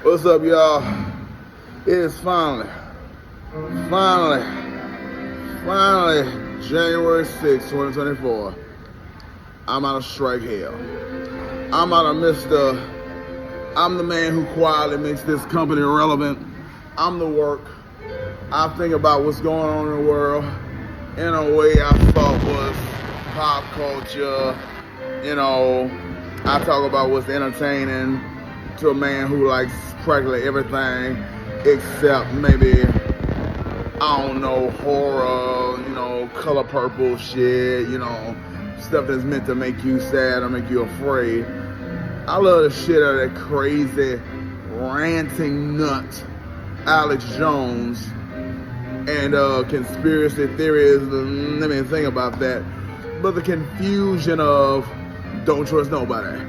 What's up, y'all? It is finally, January 6, 2024. I'm out of strike hell. I'm out of Mr. I'm the man who quietly makes this company relevant. I'm the work. I think about what's going on in the world in a way I thought was pop culture. I talk about what's entertaining to a man who likes practically everything except maybe, I don't know, horror, color purple shit, stuff that's meant to make you sad or make you afraid. I love the shit out of that crazy, ranting nut, Alex Jones, and conspiracy theories. Let me think about that. But the confusion of don't trust nobody,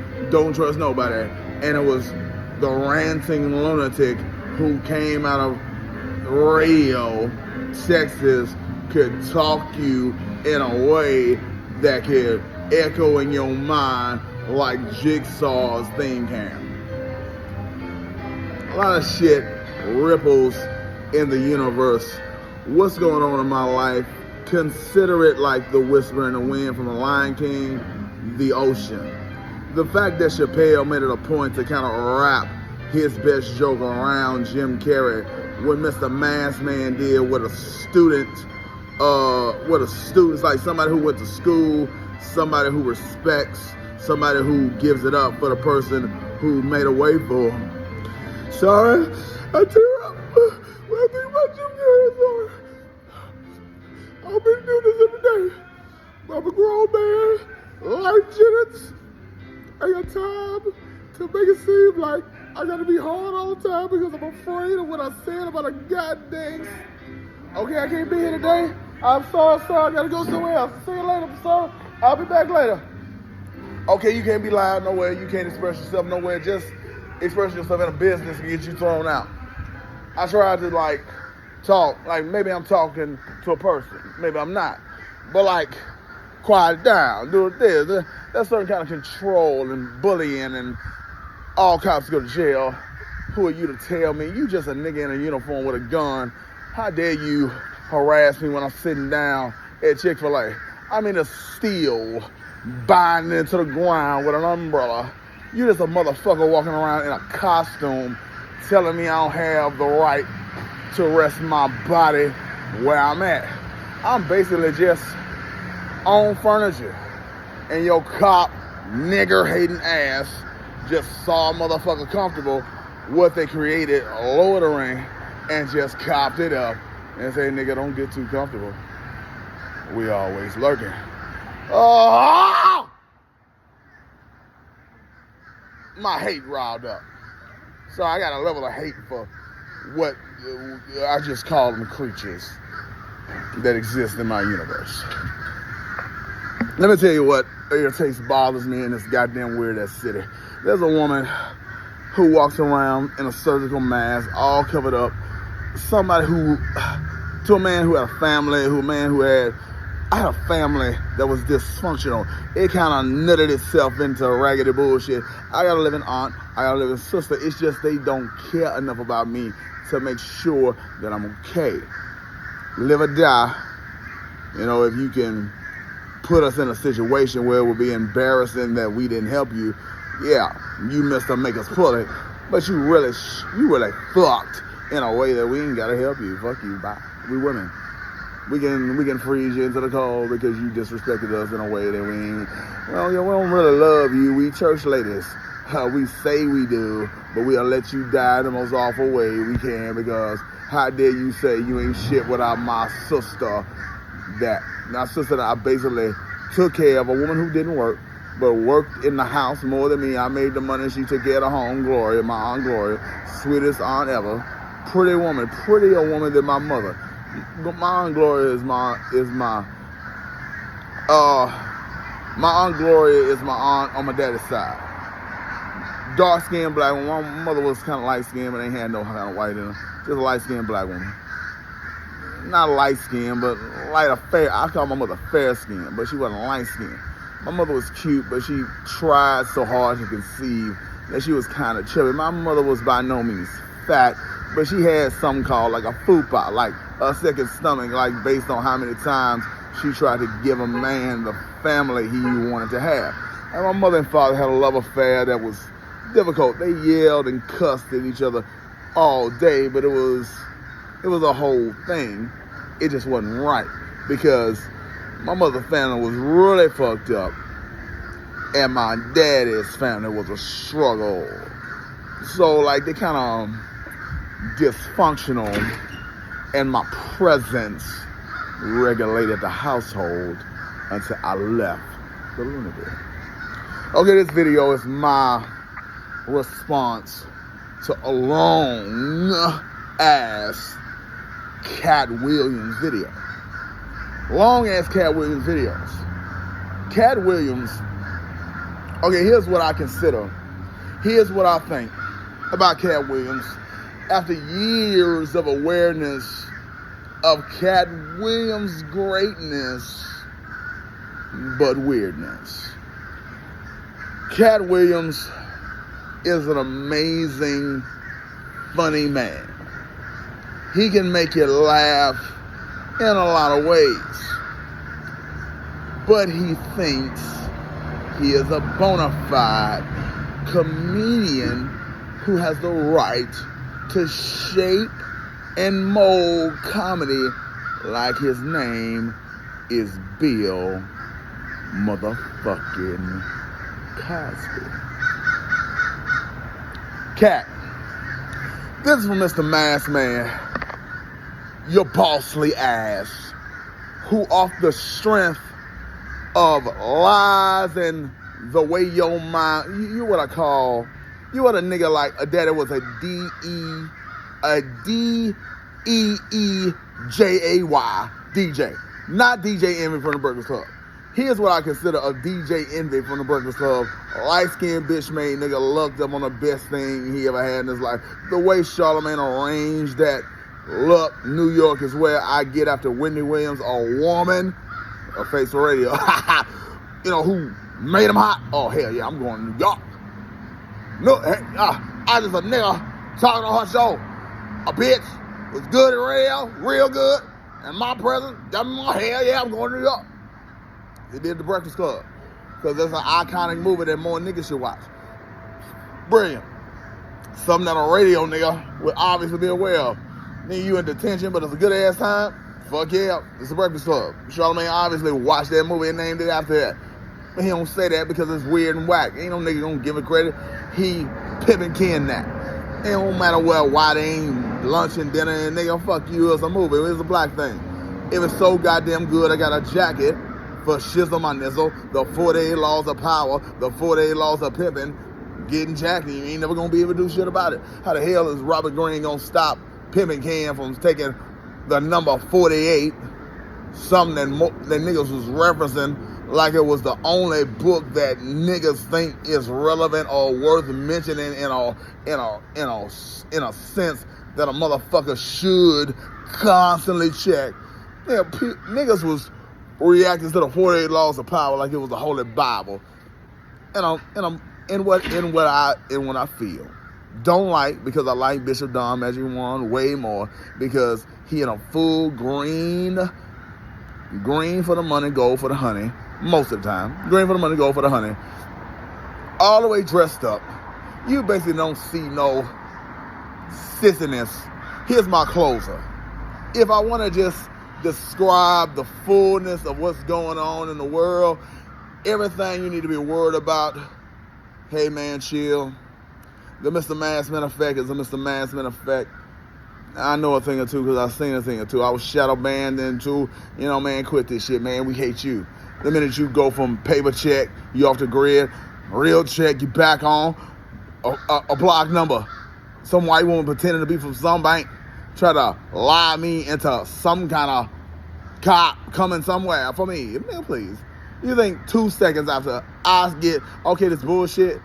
and it was the ranting lunatic who came out of radio, Texas, could talk you in a way that could echo in your mind like Jigsaw's theme can. A lot of shit ripples in the universe. What's going on in my life? Consider it like the whisper in the wind from the Lion King, the ocean. The fact that Chappelle made it a point to kind of wrap his best joke around Jim Carrey when Mr. Mask Man did what a student's like somebody who went to school, somebody who respects, somebody who gives it up for the person who made a way for him. Sorry, I tear up when I think about Jim Carrey. Sorry. I've been doing this every day. I'm a grown man, life sentence. I got time to make it seem like I gotta be hard all the time because I'm afraid of what I said about a goddamn. Okay, I can't be here today. I'm sorry, I gotta go somewhere else. See you later, I'm sorry. I'll be back later. Okay, you can't be loud nowhere. You can't express yourself nowhere. Just express yourself in a business and get you thrown out. I tried to talk, maybe I'm talking to a person, maybe I'm not. But quiet it down, do it this. That's certain kind of control and bullying and all cops go to jail. Who are you to tell me? You just a nigga in a uniform with a gun. How dare you harass me when I'm sitting down at Chick-fil-A? I'm in a steel, binding into the ground with an umbrella. You just a motherfucker walking around in a costume telling me I don't have the right to rest my body where I'm at. I'm basically just on furniture. And your cop, nigger-hating ass just saw a motherfucker comfortable, what they created, lower the ring, and just copped it up and say, nigga, don't get too comfortable. We always lurking. Oh! My hate riled up. So I got a level of hate for what I just call them creatures that exist in my universe. Let me tell you what irritates, bothers me in this goddamn weird-ass city. There's a woman who walks around in a surgical mask, all covered up. Somebody to a man who had a family, I had a family that was dysfunctional. It kind of nutted itself into raggedy bullshit. I got a living aunt, I got a living sister. It's just they don't care enough about me to make sure that I'm okay. Live or die. If you can put us in a situation where it would be embarrassing that we didn't help you, yeah, you missed to make us pull it. But you really fucked in a way that we ain't gotta help you. Fuck you, bye. We women. We can freeze you into the cold because you disrespected us in a way that we ain't. Well, we don't really love you. We church ladies. We say we do, but we'll let you die the most awful way we can because how dare you say you ain't shit without my sister that I basically took care of, a woman who didn't work, but worked in the house more than me. I made the money. She took care of the home. Gloria, my Aunt Gloria, sweetest aunt ever. Prettier woman than my mother. My Aunt Gloria my Aunt Gloria is my aunt on my daddy's side. Dark skinned black woman. My mother was kind of light skinned, but ain't had no kind of white in her. Just a light skinned black woman. Not light skinned, but fair. I call my mother fair skinned, but she wasn't light skinned. My mother was cute, but she tried so hard to conceive that she was kind of chubby. My mother was by no means fat, but she had something called like a fupa, like a second stomach, like based on how many times she tried to give a man the family he wanted to have. And my mother and father had a love affair that was difficult. They yelled and cussed at each other all day, but it was a whole thing. It just wasn't right because my mother's family was really fucked up and my daddy's family was a struggle. So like they kind of dysfunctional, and my presence regulated the household until I left the lunatic. Okay, this video is my response to a long-ass Katt Williams video. Long-ass Katt Williams videos. Katt Williams, okay, here's what I consider. Here's what I think about Katt Williams. After years of awareness of Katt Williams' greatness, but weirdness. Katt Williams is an amazing, funny man. He can make you laugh in a lot of ways. But he thinks he is a bona fide comedian who has the right to shape and mold comedy like his name is Bill motherfucking Cosby. Katt, this is from Mr. Masked Man, your bossly ass, who off the strength of lies and the way your mind, you what I call, you what a nigga like a daddy was a D-E-E-J-A-Y, DJ. Not DJ Envy from the Breakfast Club. Here's what I consider a DJ Envy from the Breakfast Club. Light-skinned bitch made nigga looked up on the best thing he ever had in his life. The way Charlamagne arranged that look, New York is where I get after Wendy Williams, a woman, a face for radio, you know, who made him hot. Oh, hell yeah, I'm going to New York. No, hey, I just a nigga talking on her show. A bitch was good at radio, real good, and my presence, hell yeah, I'm going to New York. He did the Breakfast Club, because that's an iconic movie that more niggas should watch. Brilliant. Something that a radio nigga would obviously be aware of. Nigga, you in detention, but it's a good ass time. Fuck yeah, it's the Breakfast Club. Charlamagne obviously watched that movie and named it after that. But he don't say that because it's weird and whack. Ain't no nigga gonna give it credit. He pimpin' Ken that. It don't matter why they ain't lunch and dinner and nigga, fuck you, it's a movie. It's a black thing. It was so goddamn good, I got a jacket for shizzle my nizzle, the 48 laws of power, the 48 laws of pimpin', getting jacket. You ain't never gonna be able to do shit about it. How the hell is Robert Greene gonna stop pimpin' Ken from taking the number 48, something that niggas was referencing like it was the only book that niggas think is relevant or worth mentioning in a sense that a motherfucker should constantly check. Yeah, niggas was reacting to the 48 laws of power like it was the Holy Bible, and what I feel. Don't like, because I like Bishop Don Magic One way more because he in a full green for the money, gold for the honey. Most of the time, green for the money, gold for the honey. All the way dressed up. You basically don't see no sissiness. Here's my closer. If I want to just describe the fullness of what's going on in the world, everything you need to be worried about, hey man, chill. The Mr. Masked Man effect is a Mr. Masked Man effect. I know a thing or two because I've seen a thing or two. I was shadow banned into, you know, man, quit this shit, man. We hate you. The minute you go from paper check, you off the grid, real check, you back on, a block number. Some white woman pretending to be from some bank, try to lie me into some kind of cop coming somewhere for me. Man, please. You think 2 seconds after I get, okay, this bullshit,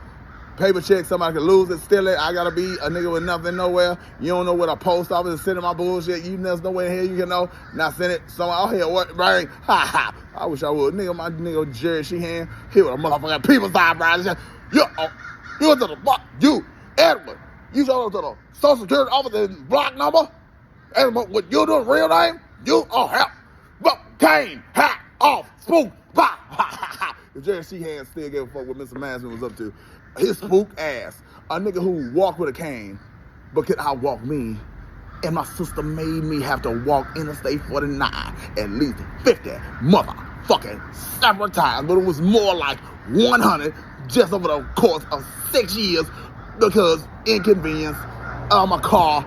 paper check, somebody can lose it, steal it, I gotta be a nigga with nothing nowhere. You don't know where the post office is sending my bullshit. You never know where the hell you can know. Now send it somewhere. Oh, hell, what, right? Ha ha. I wish I would. Nigga, my nigga Jerry Sheehan, he was a motherfucking people's eye, bro. Yeah, You went to the block. You, Edward. You showed up to the Social Security office and block number. Edward, what you doing? Real name? You? Oh hell. But cane, hat, off, spook, pop. The Jerry Sheehan still gave a fuck what Mr. Mansman was up to. His spook ass. A nigga who walked with a cane, but could outwalk me. And my sister made me have to walk Interstate 49 at least 50 motherfucking several times. But it was more like 100 just over the course of 6 years because inconvenience of my car.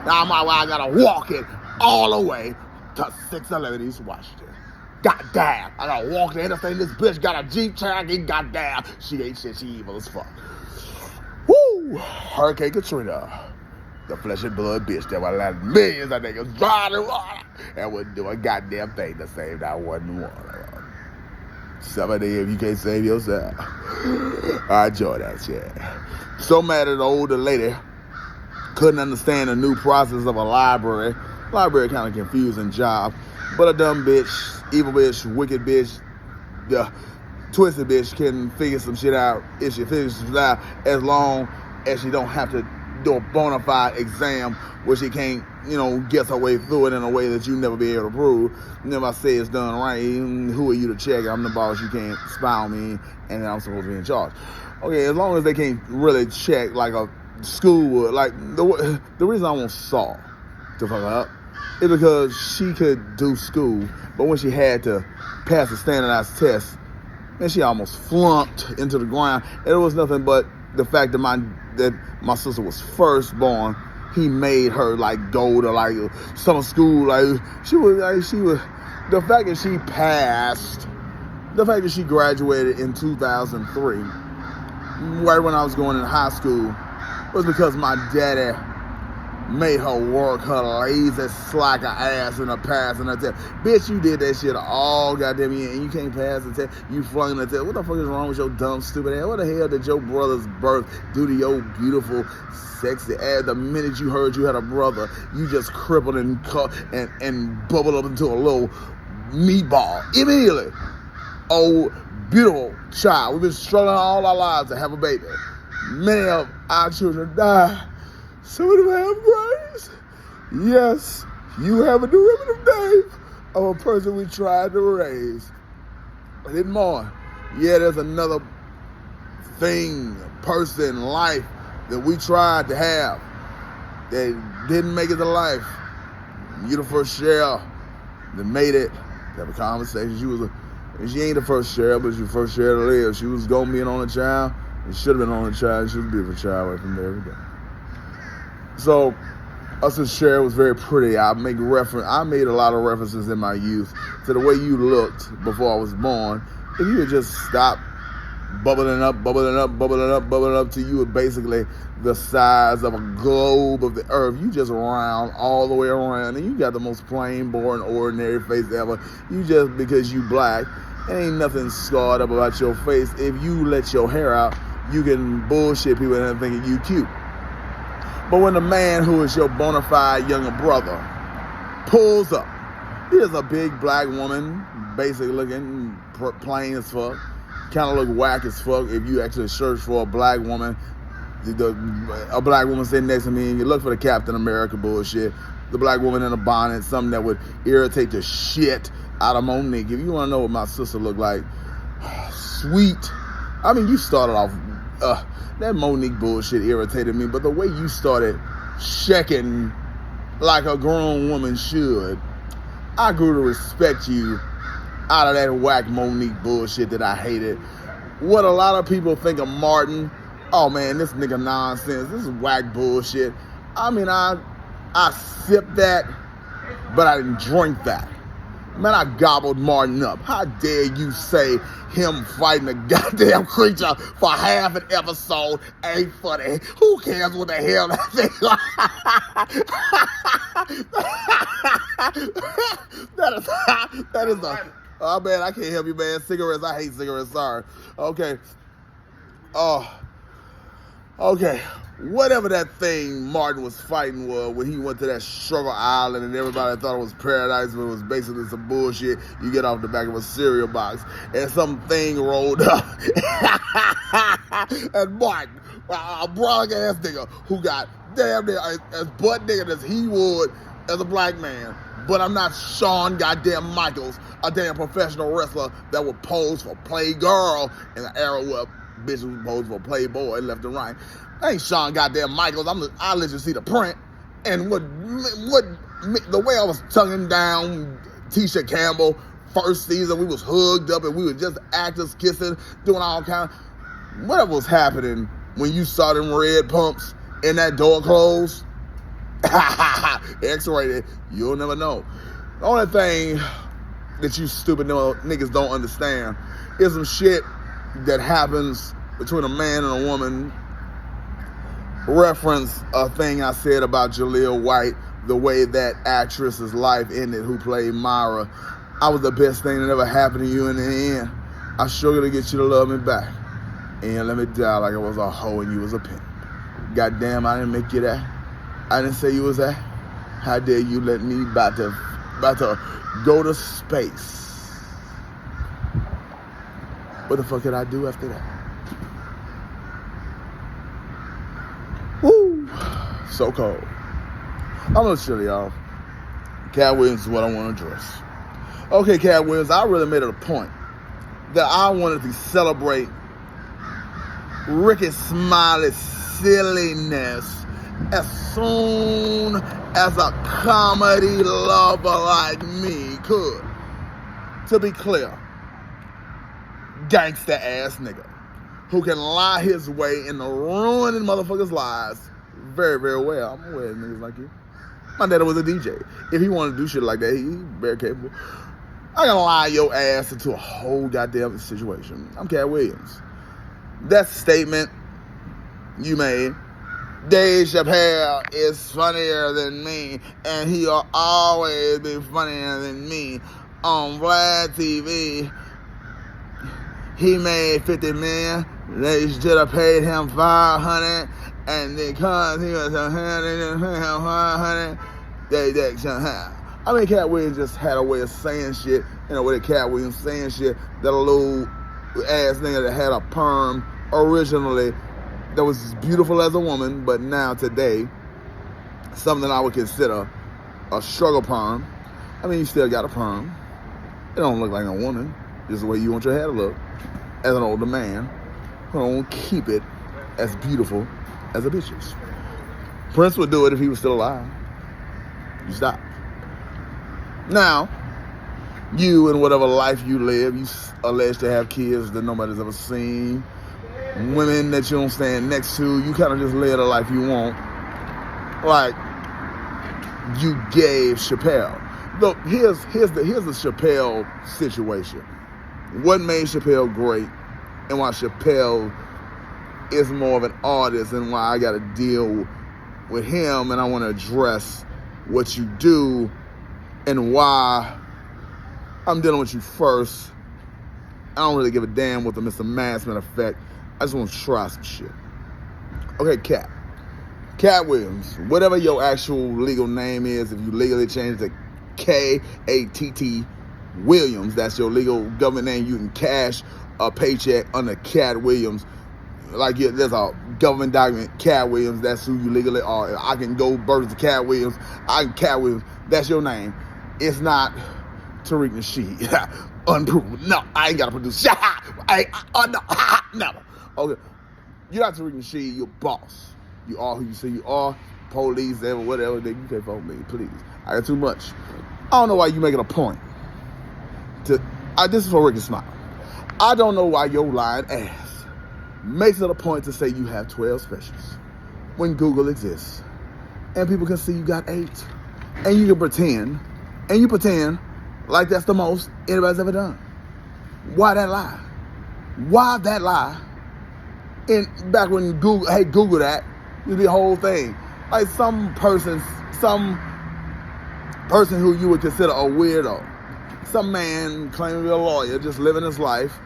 Now I gotta walk it all the way to 611 East Washington. Goddamn, I gotta walk the interstate. This bitch got a Jeep Cherokee. Goddamn, she ain't shit. She evil as fuck. Woo! Hurricane Katrina, the flesh and blood bitch that would let millions of niggas dry the water and wouldn't do a goddamn thing to save that one water. Somebody, if you can't save yourself, I enjoy that shit. So mad at the older lady couldn't understand the new process of a library. Library kind of confusing job, but a dumb bitch, evil bitch, wicked bitch, the twisted bitch can figure some shit out if she figures some shit out, as long as she don't have to do a bona fide exam where she can't, guess her way through it in a way that you never be able to prove. And if I say it's done right, who are you to check? I'm the boss, you can't spy on me, and I'm supposed to be in charge. Okay, as long as they can't really check like a school would. Like, the reason I want Saul to fuck her up is because she could do school, but when she had to pass a standardized test, and she almost flunked into the ground. And it was nothing but the fact that my sister was firstborn. He made her like go to like summer school. Like she was the fact that she passed, the fact that she graduated in 2003, right when I was going in high school, was because my daddy made her work her lazy slacker ass in a passing the test. Bitch, you did that shit all goddamn year and you can't pass the test. You flung the test. What the fuck is wrong with your dumb, stupid ass? What the hell did your brother's birth do to your beautiful, sexy ass? The minute you heard you had a brother, you just crippled and bubbled up into a little meatball. Immediately. Oh, beautiful child. We've been struggling all our lives to have a baby. Many of our children die. Some of them have brains. Yes, you have a derivative name of a person we tried to raise. I didn't mourn. Yeah, there's another thing, person, life that we tried to have that didn't make it to life. You the first share that made it. Have a conversation. She ain't the first share, but she's the first share to live. She was gonna be on a child. She should have been on a child. She was a beautiful child right from there every day. So, us as Cher was very pretty. I made a lot of references in my youth to the way you looked before I was born. If you would just stop bubbling up till you were basically the size of a globe of the earth. You just round all the way around, and you got the most plain, boring, ordinary face ever. You just, because you black, ain't nothing scarred up about your face. If you let your hair out, you can bullshit people and thinking you cute. But when the man who is your bona fide younger brother pulls up, here's a big black woman, basic looking, plain as fuck, kind of look whack as fuck if you actually search for a black woman, a black woman sitting next to me and you look for the Captain America bullshit, the black woman in a bonnet, something that would irritate the shit out of Monique. If you want to know what my sister looked like, sweet. I mean, you started off... that Monique bullshit irritated me, but the way you started checking like a grown woman should, I grew to respect you out of that whack Monique bullshit that I hated. What a lot of people think of Martin, oh man, this nigga nonsense, this is whack bullshit. I mean, I sipped that, but I didn't drink that. Man, I gobbled Martin up. How dare you say him fighting a goddamn creature for half an episode ain't funny? Who cares what the hell that thing? that is a... Oh, man, I can't help you, man. Cigarettes, I hate cigarettes, sorry. Okay. Okay. Whatever that thing Martin was fighting was when he went to that struggle island and everybody thought it was paradise, but it was basically some bullshit you get off the back of a cereal box and some thing rolled up. And Martin A broad ass nigga who got damn near as butt nigga as he would as a black man. But I'm not Shawn goddamn Michaels, a damn professional wrestler that would pose for Playgirl in the era where bitches would pose for Playboy left and right. I ain't Shawn goddamn Michaels. I let you see the print. And what the way I was tonguing down Tisha Campbell first season, we was hugged up and we were just actors kissing, doing all kind of whatever was happening when you saw them red pumps and that door closed. X-rated, you'll never know. The only thing that you stupid niggas don't understand is some shit that happens between a man and a woman. Reference a thing I said about Jaleel White, the way that actress's life ended who played Myra. I was the best thing that ever happened to you in the end. I sure gonna get you to love me back. And let me die like I was a hoe and you was a pimp. Goddamn, I didn't make you that. I didn't say you was that. How dare you let me about to go to space? What the fuck did I do after that? Woo! So cold. I'm gonna chill, y'all. Katt Williams is what I want to address. Okay, Katt Williams, I really made it a point that I wanted to celebrate Ricky Smiley's silliness as soon as a comedy lover like me could. To be clear, gangsta ass nigga who can lie his way into ruining motherfuckers' lives very, very well. I'm aware of niggas like you. My daddy was a DJ. If he wanted to do shit like that, he's very capable. I can lie your ass into a whole goddamn situation. I'm Katt Williams. That statement you made, Dave Chappelle is funnier than me, and he'll always be funnier than me. On Vlad TV, he made $50 million. They should have paid him $500, and because he was $100, they should have. I mean, Katt Williams just had a way of saying shit in a way that Katt Williams saying shit that a little ass nigga that had a perm originally that was as beautiful as a woman, but now today, something I would consider a struggle perm. I mean, you still got a perm. It don't look like a woman, just the way you want your hair to look. As an older man, who don't keep it as beautiful as a bitch's. Prince would do it if he was still alive. You stop. Now, you and whatever life you live, you alleged to have kids that nobody's ever seen, women that you don't stand next to, you kind of just live the life you want. Like you gave Chappelle. Look, here's the Chappelle situation. What made Chappelle great and why Chappelle is more of an artist and why I got to deal with him, and I want to address what you do and why I'm dealing with you first. I don't really give a damn what the Mr. Massman effect. I just want to try some shit. Okay, Katt Williams, whatever your actual legal name is, if you legally change it to K-A-T-T Williams, that's your legal government name. You can cash a paycheck under Katt Williams. Like there's a government document, Katt Williams, that's who you legally are. I can go birth to Katt Williams. I can Katt Williams, that's your name. It's not Tariq Nasheed. Unproven. No, I ain't got to produce. No. Never. Okay. You're not Tariq Nasheed, you're boss. You are who you say you are. Police, whatever. You can't vote me, please. I got too much. I don't know why you making a point. This is for Ricky Smile. I don't know why your lying ass makes it a point to say you have 12 specials when Google exists and people can see you got 8, and you pretend like that's the most anybody's ever done. Why that lie? Why that lie? And back when Google that, it'd be a whole thing. Like some person who you would consider a weirdo. Some man claiming to be a lawyer, just living his life,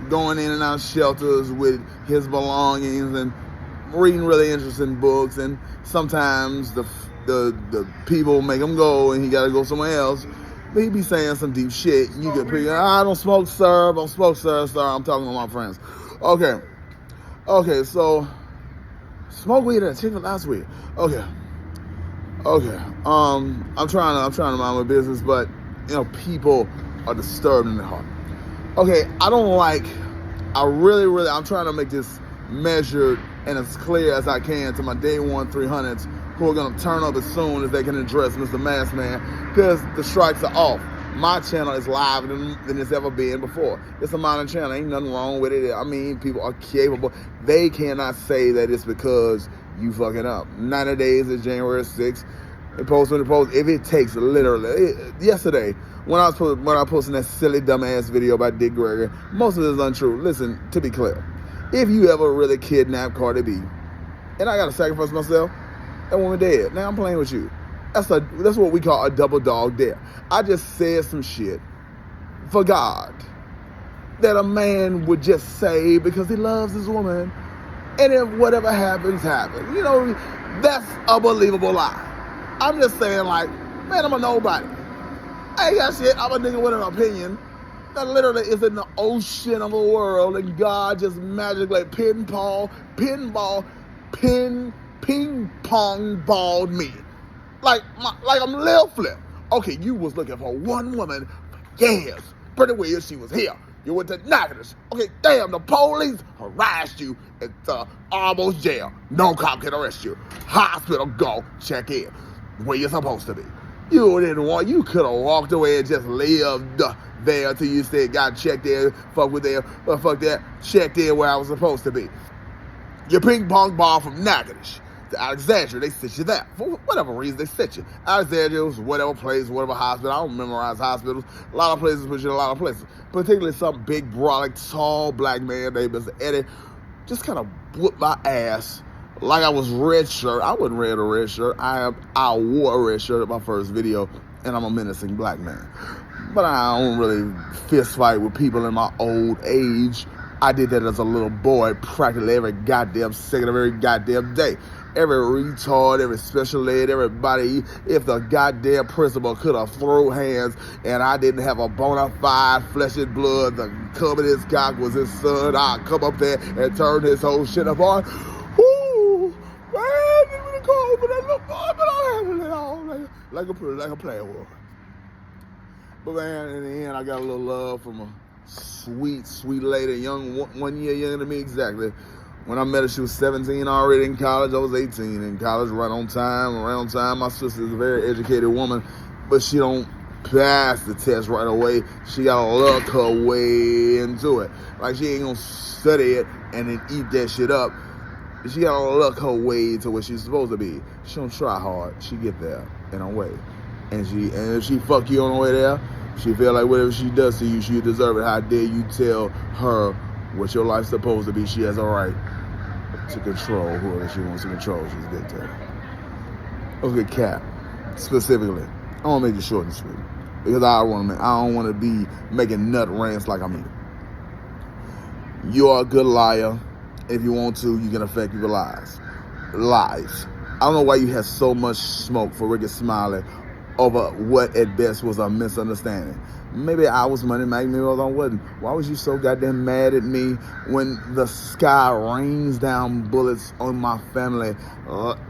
going in and out of shelters with his belongings and reading really interesting books, and sometimes the people make him go and he got to go somewhere else. But he be saying some deep shit. You get pretty, I don't smoke, sir. I'm talking to my friends. Okay, so Smoke weed at a Chick-fil-A last week. Okay. I'm trying to mind my business, but people are disturbed in their heart. Okay, I'm trying to make this measured and as clear as I can to my day one 300s who are going to turn up as soon as they can address Mr. Mask Man, because the strikes are off. My channel is live than it's ever been before. It's a modern channel. Ain't nothing wrong with it. I mean, people are capable. They cannot say that it's because you fucking up. 90 days is January 6th. They post when they post. If it takes literally, yesterday, when I posted that silly dumbass video about Dick Gregory, most of it is untrue. Listen, to be clear, if you ever really kidnapped Cardi B, and I gotta sacrifice myself, that woman dead. Now I'm playing with you. That's what we call a double dog dare. I just said some shit for God that a man would just say because he loves his woman, and if whatever happens, happens. That's a believable lie. I'm just saying, man, I'm a nobody. I ain't got shit. I'm a nigga with an opinion that literally is in the ocean of the world, and God just magically ping pong balled me. Like I'm Lil Flip. Okay, you was looking for one woman for years. Pretty weird, she was here. You went to Natchitoches. Okay, damn, the police harassed you at almost jail. No cop can arrest you. Hospital, go, check in. Where you're supposed to be. You could have walked away and just lived there till you said, got checked in, fuck that, checked in where I was supposed to be. Your ping pong ball from Natchitoches to Alexandria, they sent you there. For whatever reason, they sent you. Alexandria was whatever place, whatever hospital. I don't memorize hospitals. A lot of places put you in a lot of places. Particularly some big, brolic, tall black man named Mr. Eddie just kind of whooped my ass like I was red shirt. I wasn't wearing a red shirt. I wore a red shirt at my first video, and I'm a menacing black man. But I don't really fist fight with people in my old age. I did that as a little boy practically every goddamn second of every goddamn day. Every retard, every special ed, everybody, if the goddamn principal could have thrown hands and I didn't have a bona fide flesh and blood, the cum in his cock was his son, I'd come up there and turn his whole shit apart. Woo! Man, I didn't really call for that little boy, but I handled it all like a player would. But man, in the end, I got a little love from a sweet, sweet lady, one year younger than me exactly. When I met her, she was 17 already in college. I was 18 in college, right on time, around time. My sister is a very educated woman, but she don't pass the test right away. She gotta look her way into it. Like, she ain't gonna study it and then eat that shit up. She gotta look her way to where she's supposed to be. She don't try hard. She get there in her way. And if she fuck you on the way there, she feel like whatever she does to you, she deserve it. How dare you tell her what your life's supposed to be? She has a right to control whoever she wants to control. She's a dictator. Okay, Katt, specifically, I want to make it short and sweet because I don't want to be making nut rants like I'm here. You are a good liar. If you want to, you can affect people's lives. I don't know why you had so much smoke for Ricky Smiley over what at best was a misunderstanding. Maybe I was money, maybe I wasn't. Why was you so goddamn mad at me when the sky rains down bullets on my family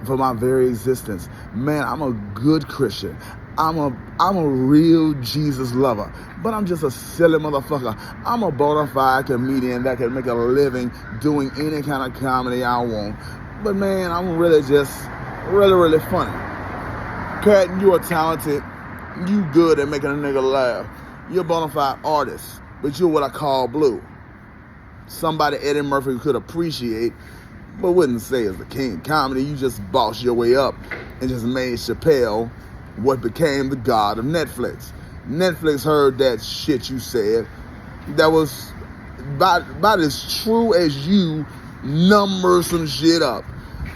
for my very existence? Man, I'm a good Christian. I'm a real Jesus lover, but I'm just a silly motherfucker. I'm a bona fide comedian that can make a living doing any kind of comedy I want. But man, I'm really just really funny. Katt, you are talented. You good at making a nigga laugh. You're a bona fide artist, but you're what I call blue. Somebody Eddie Murphy could appreciate, but wouldn't say is the king of comedy. You just bossed your way up and just made Chappelle what became the god of Netflix. Netflix heard that shit you said that was about as true as you number some shit up.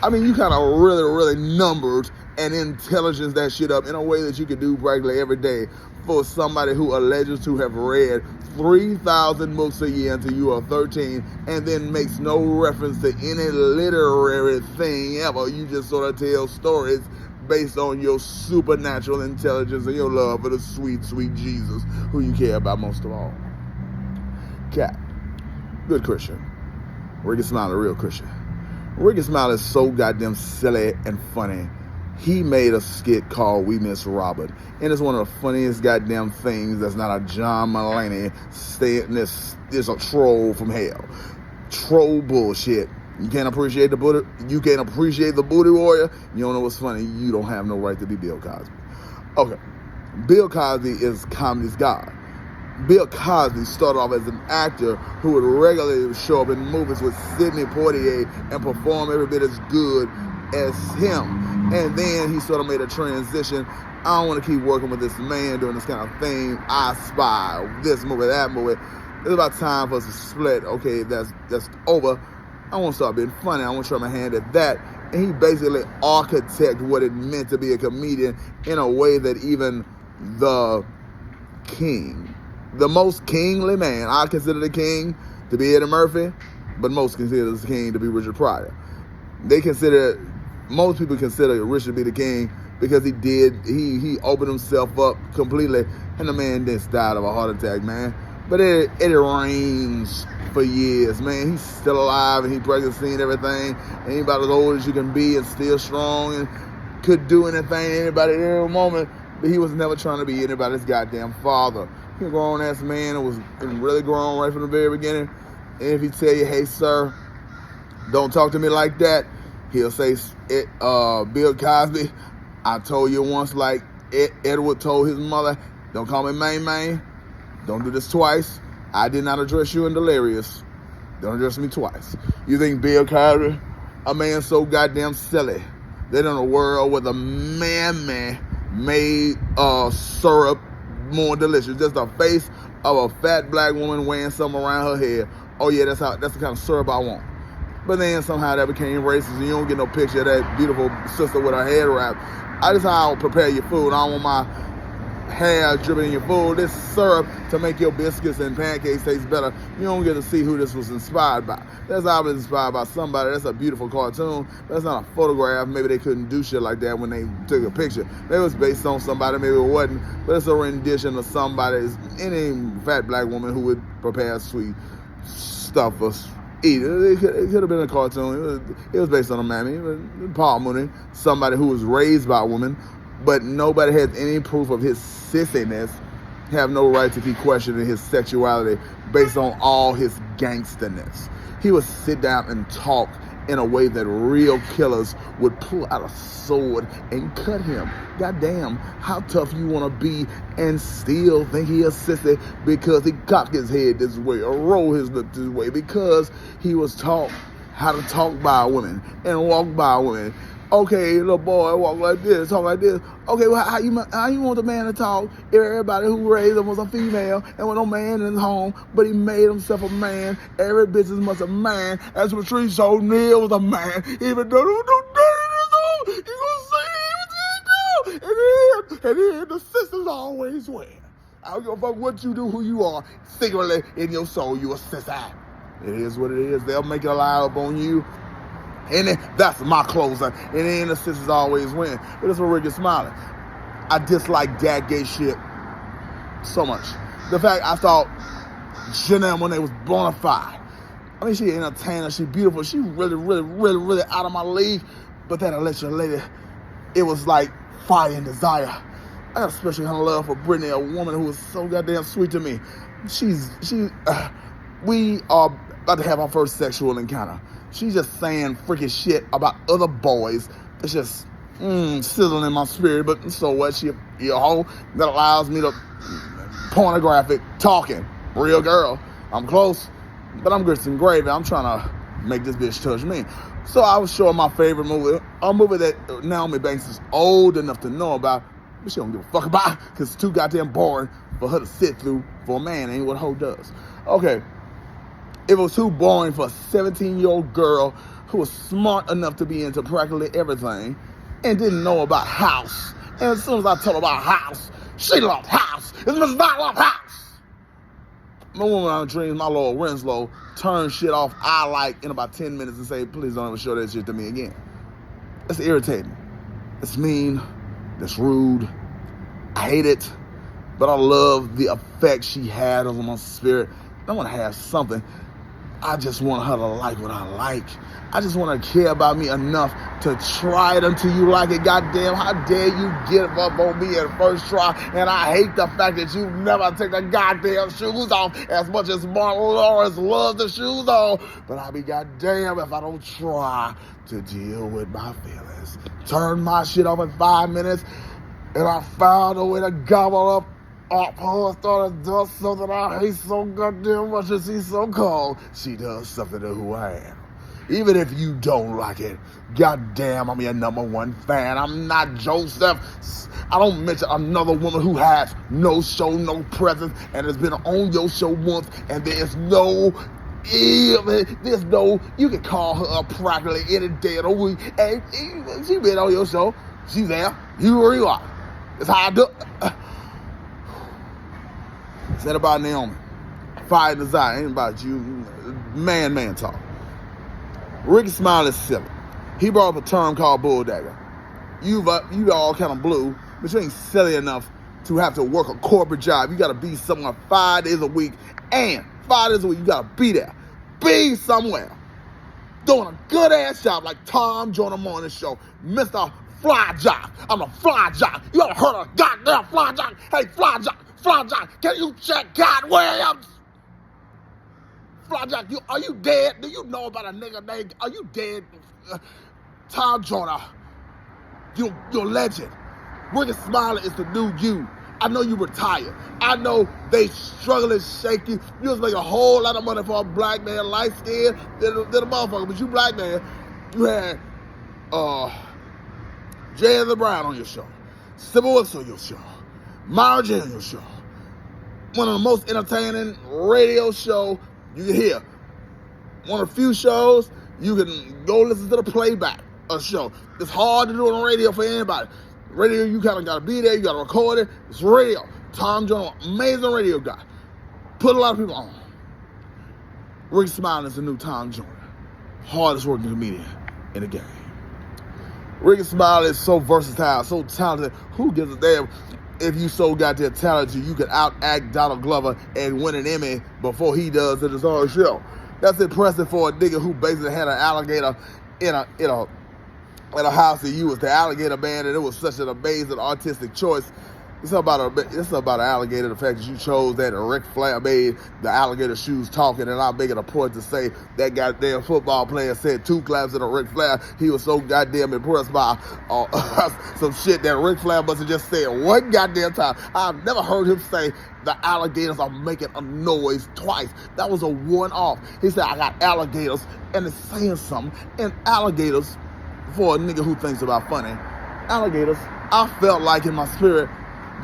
I mean, you kind of really numbered and intelligence that shit up in a way that you could do practically every day for somebody who alleges to have read 3,000 books a year until you are 13 and then makes no reference to any literary thing ever. You just sort of tell stories based on your supernatural intelligence and your love for the sweet, sweet Jesus who you care about most of all. Katt, good Christian. Ricky Smiley, real Christian. Ricky Smiley is so goddamn silly and funny. He made a skit called We Miss Robert. And it's one of the funniest goddamn things that's not a John Mulaney saying this is a troll from hell. Troll bullshit. You can't appreciate the booty. You can't appreciate the booty warrior. You don't know what's funny. You don't have no right to be Bill Cosby. Okay. Bill Cosby is comedy's god. Bill Cosby started off as an actor who would regularly show up in movies with Sidney Poitier and perform every bit as good as him. And then he sort of made a transition. I don't want to keep working with this man doing this kind of thing. I Spy, this movie, that movie. It's about time for us to split. Okay, that's over. I want to start being funny. I want to try my hand at that. And he basically architected what it meant to be a comedian in a way that even the king, the most kingly man, I consider the king to be Eddie Murphy, but most consider the king to be Richard Pryor. Most people consider Richard to be the king because he opened himself up completely, and the man just died of a heart attack, man. But Eddie reigns for years, man. He's still alive and he practicing everything. And he's about as old as you can be and still strong and could do anything to anybody at any moment. But he was never trying to be anybody's goddamn father. He's a grown-ass man who was really grown right from the very beginning. And if he tell you, hey, sir, don't talk to me like that, he'll say, Bill Cosby, I told you once like Edward told his mother, don't call me man. Don't do this twice. I did not address you in delirious. Don't address me twice. You think Bill Cosby, a man so goddamn silly, that in a world where the man made syrup more delicious, just the face of a fat black woman wearing something around her head. Oh yeah, that's the kind of syrup I want. But then somehow that became racist, and you don't get no picture of that beautiful sister with her head wrapped. I just how I prepare your food. I don't want my hair dripping in your food. This syrup to make your biscuits and pancakes taste better. You don't get to see who this was inspired by. That's obviously inspired by somebody. That's a beautiful cartoon. That's not a photograph. Maybe they couldn't do shit like that when they took a picture. Maybe it was based on somebody. Maybe it wasn't. But it's a rendition of somebody's, any fat black woman who would prepare sweet stuff for eat. It could have been a cartoon. It was based on a mammy, Paul Mooney, somebody who was raised by a woman. But nobody has any proof of his sissiness, have no right to keep questioning his sexuality based on all his gangsterness. He would sit down and talk in a way that real killers would pull out a sword and cut him. Goddamn, how tough you want to be and still think he a sissy because he cocked his head this way or rolled his lip this way because he was taught how to talk by a woman and walk by a woman. Okay, little boy, walk like this, talk like this. Okay, well, how you want the man to talk? Everybody who raised him was a female and with no man in his home, but he made himself a man. Every business must a man. As Patrice O'Neal was a man, even though there was no dirt in his home, he gonna say what he do. And then the sisters always win. I don't give a fuck what you do, who you are. Secretly in your soul, you a sissy. It is what it is. They'll make it lie up on you. And then, that's my closer. And then the sisters always win. But it's for Ricky Smiley. I dislike that gay shit so much. The fact I thought Janelle Monáe was bona fide. I mean, she an entertainer. She beautiful. She really out of my league. But that Electra lady, it was like fire and desire. I got a special kind of love for Brittany, a woman who was so goddamn sweet to me. We are about to have our first sexual encounter. She's just saying freaking shit about other boys. It's just sizzling in my spirit. But so what? She a hoe that allows me to pornographic talking. Real girl. I'm close, but I'm grits and gravy. I'm trying to make this bitch touch me. So I was showing my favorite movie, a movie that Naomi Banks is old enough to know about, but she don't give a fuck about because it's too goddamn boring for her to sit through for a man. Ain't what a hoe does. Okay. It was too boring for a 17-year-old girl who was smart enough to be into practically everything and didn't know about house. And as soon as I told her about house, she loved house. It's Mrs. I love house. My woman on dreams, my Lord Winslow, turned shit off I like in about 10 minutes and say, please don't ever show that shit to me again. It's irritating. It's mean. It's rude. I hate it. But I love the effect she had on my spirit. I want to have something. I just want her to like what I like. I just want her to care about me enough to try it until you like it. Goddamn, how dare you give up on me at first try? And I hate the fact that you never take the goddamn shoes off as much as Martin Lawrence loves the shoes on. But I'll be goddamn if I don't try to deal with my feelings. Turn my shit off in 5 minutes, and I found a way to gobble up her started does something I hate so goddamn much, and she's so cold. She does something to who I am. Even if you don't like it, goddamn, I'm your #1 fan. I'm not Joseph. I don't mention another woman who has no show, no presence, and has been on your show once, and there's no, you can call her up practically any day of the week, and she been on your show. She's there. You where you are. That's how I do. Said about Naomi. Fire and desire. Ain't about you. Man talk. Ricky Smiley is silly. He brought up a term called bulldagger. You all kind of blue, but you ain't silly enough to have to work a corporate job. You got to be somewhere 5 days a week, and 5 days a week you got to be there. Be somewhere. Doing a good ass job like Tom joined him on the show. Mr. Fly Jock. I'm a fly jock. You ever heard of a goddamn fly jock? Hey, fly jock. Fly Jock, can you check Katt Williams? Fly Jock, are you dead? Do you know about a nigga named, are you dead? Tom Joyner, you're legend. Ricky Smiley is the new you. I know you retired. I know they struggling, shaky. You was making a whole lot of money for a black man, light skinned, than a motherfucker. But you black man, you had Jay Brown on your show, Sybil Wicks on your show, Mara J on your show. One of the most entertaining radio show you can hear. One of the few shows you can go listen to the playback of the show. It's hard to do on the radio for anybody. Radio, you kind of got to be there. You got to record it. It's radio. Tom Jones, amazing radio guy. Put a lot of people on. Ricky Smiley is the new Tom Jones. Hardest working comedian in the game. Ricky Smiley is so versatile, so talented. Who gives a damn? If you so goddamn talented, you can out-act Donald Glover and win an Emmy before he does in his own show. That's impressive for a nigga who basically had an alligator in a house and you was the alligator man, and it was such an amazing artistic choice. It's about an alligator, the fact that you chose that, and Ric Flair made the alligator shoes talking, and I'm making a point to say that goddamn football player said 2 claps at a Ric Flair. He was so goddamn impressed by some shit that Ric Flair must have just said one goddamn time. I've never heard him say the alligators are making a noise twice. That was a one-off. He said, I got alligators, and it's saying something. And alligators, for a nigga who thinks about funny, alligators, I felt like in my spirit,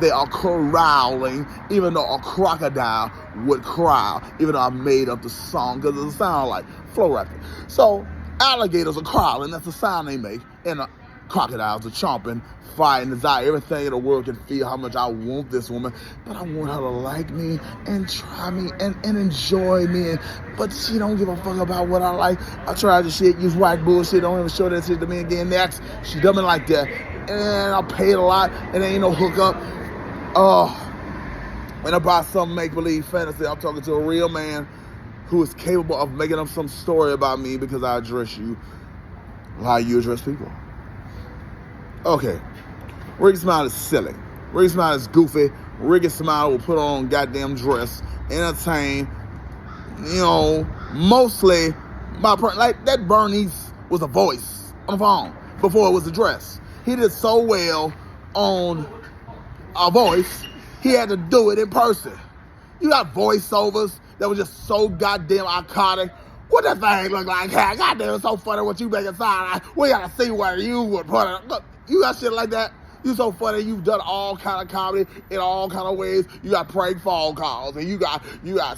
they are corralling, even though a crocodile would cry, even though I made up the song, because it sounds like flow rapping. So, alligators are crawling, that's the sound they make, and crocodiles are chomping, fighting, desire, everything in the world can feel how much I want this woman, but I want her to like me, and try me, and enjoy me, but she don't give a fuck about what I like. I tried the shit, use white bullshit, don't even show that shit to me again next. She doesn't like that, and I paid a lot, and there ain't no hookup. When I buy some make-believe fantasy, I'm talking to a real man who is capable of making up some story about me because I address you how you address people. Okay, Ricky Smiley is silly. Ricky Smiley is goofy. Ricky Smiley will put on goddamn dress, entertain, mostly like that Bernice was a voice on the phone before it was a dress. He did so well on a voice, he had to do it in person. You got voiceovers that were just so goddamn iconic. What that thing look like? Goddamn, it's so funny what you make it sound like. We gotta see where you would put it. Look, you got shit like that. You so funny. You've done all kind of comedy in all kind of ways. You got prank phone calls, and you got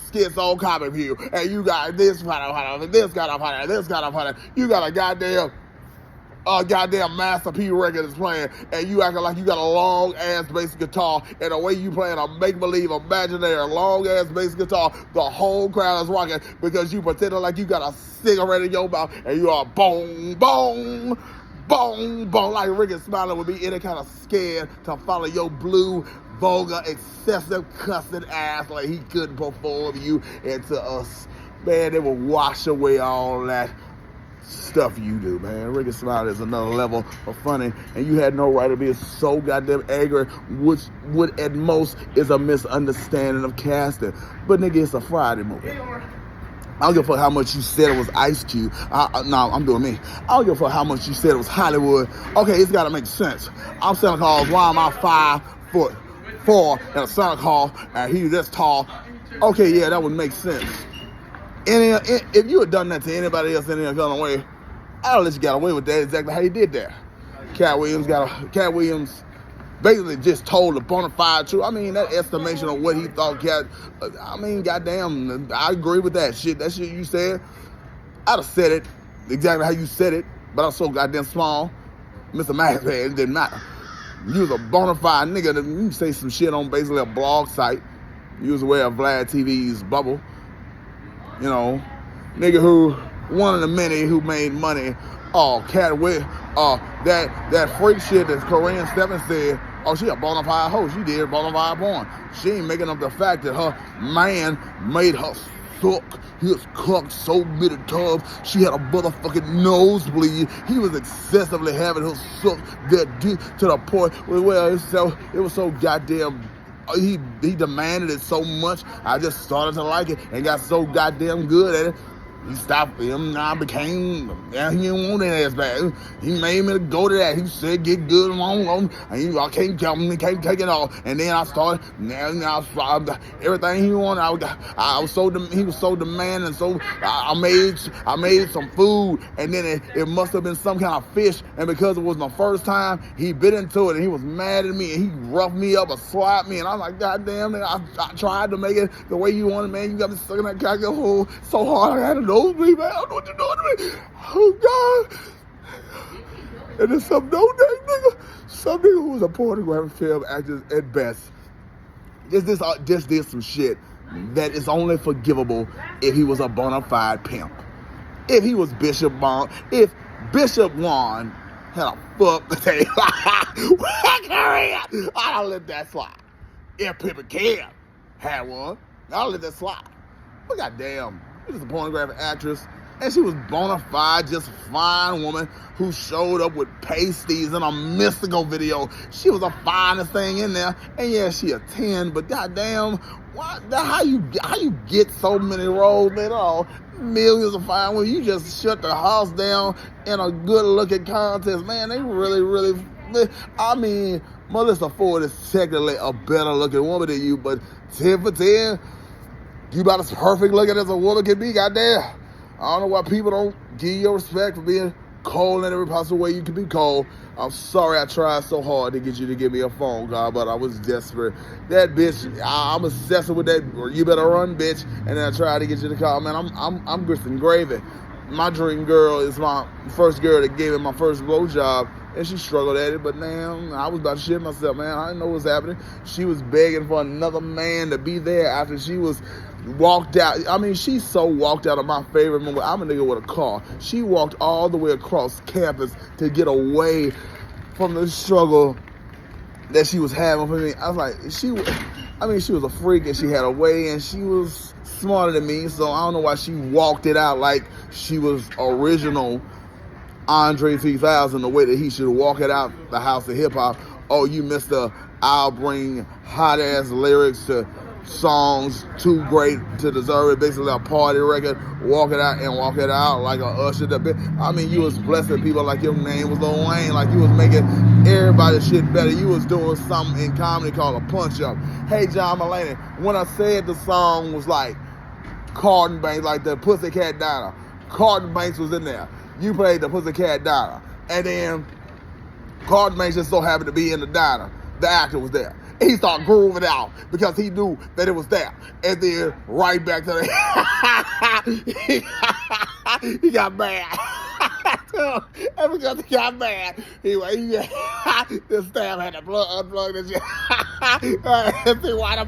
skits on Comedy View, and you got this kind of funny, this kind of funny, this kind of funny. You got a goddamn Master P record is playing, and you acting like you got a long-ass bass guitar, and the way you playing a make-believe, imaginary, long-ass bass guitar, the whole crowd is rocking because you pretending like you got a cigarette in your mouth, and you are boom, boom, boom, boom, like Ricky Smiley would be any kind of scared to follow your blue, vulgar, excessive cussing ass like he couldn't perform you into us man, they will wash away all that stuff you do, man. Ricky Smiley is another level of funny, and you had no right to be so goddamn angry, which would at most is a misunderstanding of casting. But nigga, it's a Friday movie. I don't give a fuck how much you said it was Ice Cube. No, I'm doing me. I don't give a fuck how much you said it was Hollywood. Okay, it's got to make sense. I'm Santa Claus. Why am I 5'4" and a Santa Claus and he's this tall? Okay, yeah, that would make sense. If you had done that to anybody else in any other way, I'll let you get away with that. Exactly how you did that. Katt Williams basically just told the bona fide truth. I mean, that estimation of what he thought Katt, I mean, goddamn, I agree with that shit. That shit you said, I'd have said it exactly how you said it, but I'm so goddamn small. Mr. Max, it didn't matter. You was a bona fide nigga that you say some shit on basically a blog site. You was aware of Vlad TV's bubble. You know, nigga who, one of the many who made money. Oh, Katt with that freak shit that Corinne Stephens said, oh, she a bona fide hoe. She did bona fide porn. She ain't making up the fact that her man made her suck his cock so many times she had a motherfucking nosebleed. He was excessively having her suck that dick to the point where it was so goddamn. He demanded it so much, I just started to like it and got so goddamn good at it. He stopped him, now became, yeah, he didn't want that ass back. He made me go to that. He said, get good, and I can't take it all. And then I started, everything he wanted, he was so demanding, so I made some food, and then it must have been some kind of fish, and because it was my first time, he bit into it, and he was mad at me, and he roughed me up or slapped me, and I'm like, God damn, I tried to make it the way you wanted, man. You got me sucking that cock hole so hard, I had to nosebleed, man. I don't know what you're doing to me. Oh, God. And then some nigga who was a pornographic film actor at best, just did some shit that is only forgivable if he was a bona fide pimp. If he was Bishop Bond, if Bishop Juan had a fuck say, I don't let that slide. If Pimpin' Cam had one, I'll let that slide. But goddamn, she was a pornographic actress, and she was bona fide, just fine woman who showed up with pasties in a mystical video. She was the finest thing in there, and yeah, she a 10, but goddamn, how you get so many roles, man? Oh, millions of fine women. You just shut the house down in a good-looking contest, man. They really, I mean, Melissa Ford is technically a better-looking woman than you, but 10 for 10. You about as perfect looking as a woman can be, goddamn. I don't know why people don't give you respect for being cold in every possible way you can be cold. I'm sorry I tried so hard to get you to give me a phone call, but I was desperate. That bitch, I'm obsessed with that. You better run, bitch. And then I tried to get you to call. Man, I'm grits and gravy. My dream girl is my first girl that gave me my first blowjob, and she struggled at it, but damn, I was about to shit myself, man. I didn't know what was happening. She was begging for another man to be there after she was walked out. I mean, she so walked out of my favorite movie. I'm a nigga with a car. She walked all the way across campus to get away from the struggle that she was having for me. I was like, she was a freak, and she had a way, and she was smarter than me, so I don't know why she walked it out like she was original Andre 3000, the way that he should walk it out the house of hip-hop. Oh, you Mr. I'll bring hot-ass lyrics to songs too great to deserve it, basically a party record, walk it out like a Usher. I mean, you was blessing people like your name was Lil Wayne, like you was making everybody's shit better. You was doing something in comedy called a punch-up. Hey, John Mulaney, when I said the song was like Carlton Banks, like the Pussycat Dollar, Carlton Banks was in there. You played the Pussycat Dollar, and then Carlton Banks just so happened to be in the diner. The actor was there. He started grooving out because he knew that it was there. And then right back to the he got mad. And because he got mad, the staff had to unplug the shit. And see why the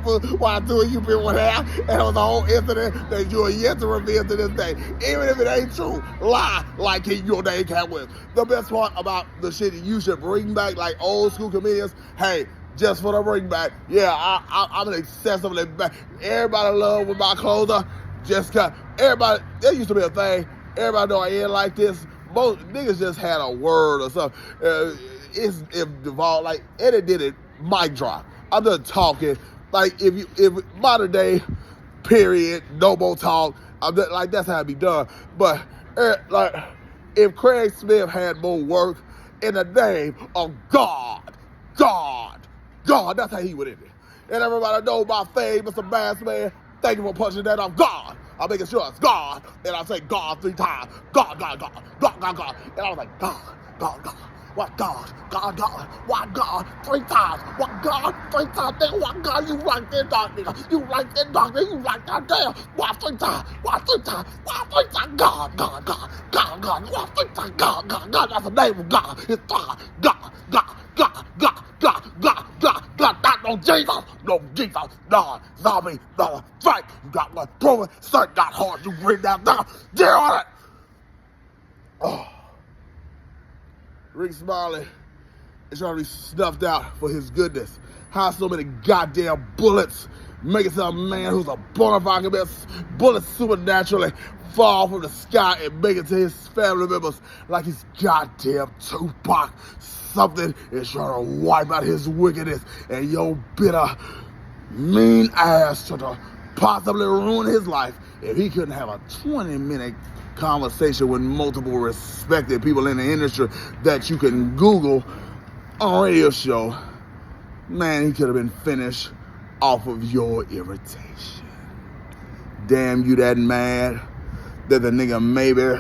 two of you people were there. And it was a whole incident that you are yet to reveal to this day. Even if it ain't true, lie like your name can't win. The best part about the shit you should bring back like old school comedians, hey, just for the bring back, yeah, I'm an excessively back. Everybody love with my closer. just got everybody. There used to be a thing. Everybody know I ain't like this. Most niggas just had a word or something. It devolved like Eddie did it. Mic drop. I'm just talking. Like if modern day period, no more talk. I'm just, like that's how it be done. But like if Craig Smith had more work in the name of God, that's how he would end it. And everybody know my fame, Mr. Bass Man. Thank you for punching that off. God. I'm making sure it's God. And I say God 3 times. God. And I was like, God. What God? God. What God? 3 times. What God? 3 times. Nigga, what God? You right there, dog, nigga. You right there, dog, nigga. You right there, damn. What 3 times? What 3 times? What 3 times? God. What 3 times? God. That's the name of God. It's God. God, not no Jesus, no zombie, no fight. You got one proven, son, got hard, you bring that down. Get on it. Oh. Rick Smiley is trying to be snuffed out for his goodness. How so many goddamn bullets make it to a man who's a bona fide bullets supernaturally fall from the sky and make it to his family members like he's goddamn Tupac. Something is trying to wipe out his wickedness, and your bitter, mean ass trying to possibly ruin his life if he couldn't have a 20-minute conversation with multiple respected people in the industry that you can Google on a radio show. Man, he could have been finished off of your irritation. Damn, you that mad that the nigga maybe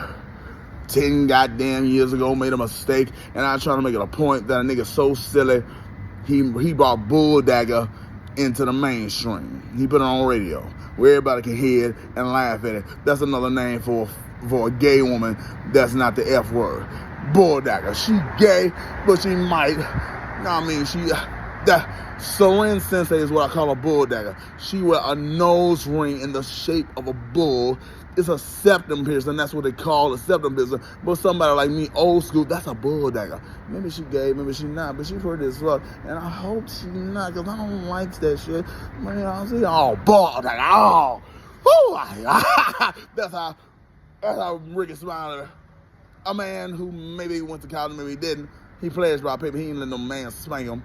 10 goddamn years ago made a mistake, and I'm trying to make it a point that a nigga so silly, he brought Bull Dagger into the mainstream. He put it on radio where everybody can hear it and laugh at it. That's another name for a gay woman that's not the F word. Bull Dagger. She gay, but she might, that Soren Sensei is what I call a bull dagger. She wear a nose ring in the shape of a bull. It's a septum piercing. That's what they call a septum piercing. But somebody like me, old school, that's a bull dagger. Maybe she gay, maybe she not, but she pretty as fuck. And I hope she not, because I don't like that shit. Man, I see, oh, bull dagger, oh. Woo, that's how Ricky Smiley, a man who maybe went to college, maybe he didn't. He pledged by paper. He ain't let no man spank him.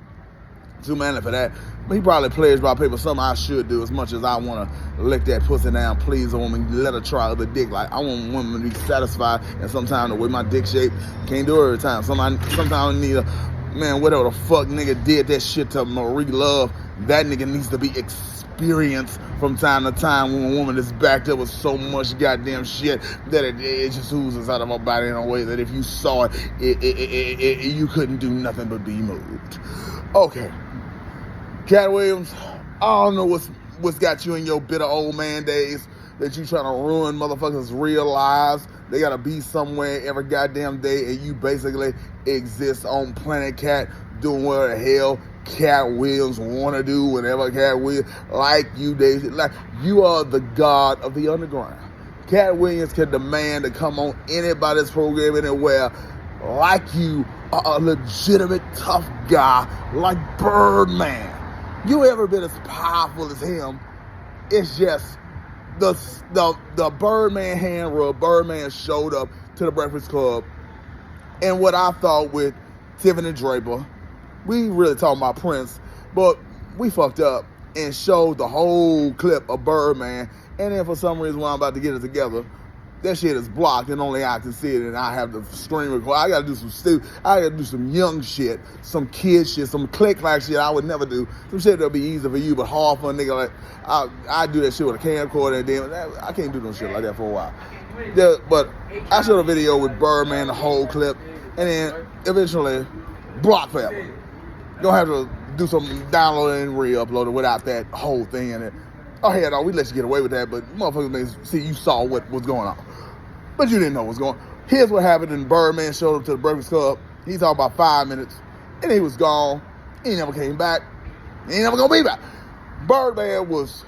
Too manly for that. But he probably pledged by paper something I should do as much as I want to lick that pussy down, please a woman, let her try other dick. Like, I want women to be satisfied, and sometimes the way my dick shape, can't do it every time. Sometimes I need a, man, whatever the fuck nigga did that shit to Marie Love, that nigga needs to be experienced from time to time when a woman is backed up with so much goddamn shit that it just oozes out of her body in a way that if you saw it, you couldn't do nothing but be moved. Okay. Katt Williams, I don't know what's got you in your bitter old man days that you trying to ruin motherfuckers' real lives. They gotta be somewhere every goddamn day, and you basically exist on planet Katt doing whatever the hell Katt Williams want to do, whenever Katt Williams, like you, Daisy, like you are the god of the underground. Katt Williams can demand to come on anybody's program anywhere like you are a legitimate tough guy like Birdman. You ever been as powerful as him? It's just the Birdman hand rub. Birdman showed up to the Breakfast Club, and what I thought with Tiffany Draper, we really talking about Prince, but we fucked up and showed the whole clip of Birdman, and then for some reason when I'm about to get it together, that shit is blocked and only I can see it, and I have to screen record. I gotta do some young shit, some kid shit, some click-clack shit I would never do. Some shit that'll be easy for you, but hard for a nigga like, I do that shit with a camcorder, and then I can't do no shit like that for a while. Yeah, but I showed a video with Birdman, the whole clip, and then eventually block forever. Don't have to do some download and re-upload it without that whole thing in it. Oh, hell no, we let you get away with that, but motherfuckers may see you saw what was going on. But you didn't know what was going on. Here's what happened, and Birdman showed up to the Breakfast Club. He talked about 5 minutes, and he was gone. He never came back. He ain't never gonna be back. Birdman was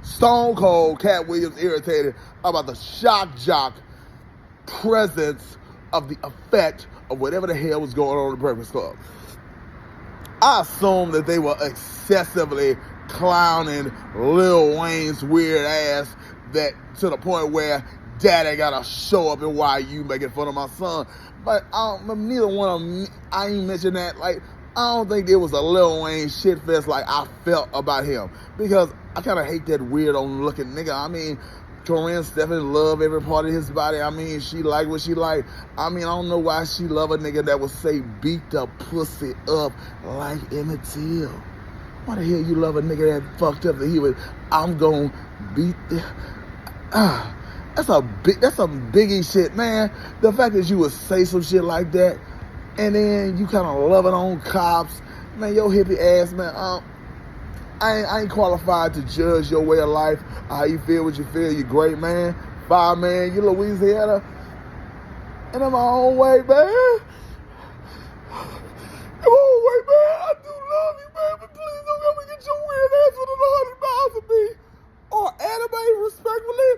stone cold, Katt Williams irritated about the shock jock presence of the effect of whatever the hell was going on in the Breakfast Club. I assume that they were excessively clowning Lil Wayne's weird ass that to the point where daddy gotta show up and why you making fun of my son. But neither one of them, I ain't mention that. Like, I don't think there was a Lil Wayne shit fest like I felt about him. Because I kind of hate that weirdo looking nigga. I mean, Corinne Stephanie love every part of his body. I mean, she like what she like. I mean, I don't know why she love a nigga that would say beat the pussy up like Emmett Till. Why the hell you love a nigga that fucked up that he would, I'm gonna beat the... That's some biggie shit, man. The fact that you would say some shit like that, and then you kind of loving on cops, man, your hippie ass, man. I ain't qualified to judge your way of life, how you feel, what you feel. You great, man. Fine, man. You Louisiana, and I'm my own way, man. I'm my own way, man. I do love you, man, but please don't ever get your weird ass with 100 miles of me or anime, respectfully.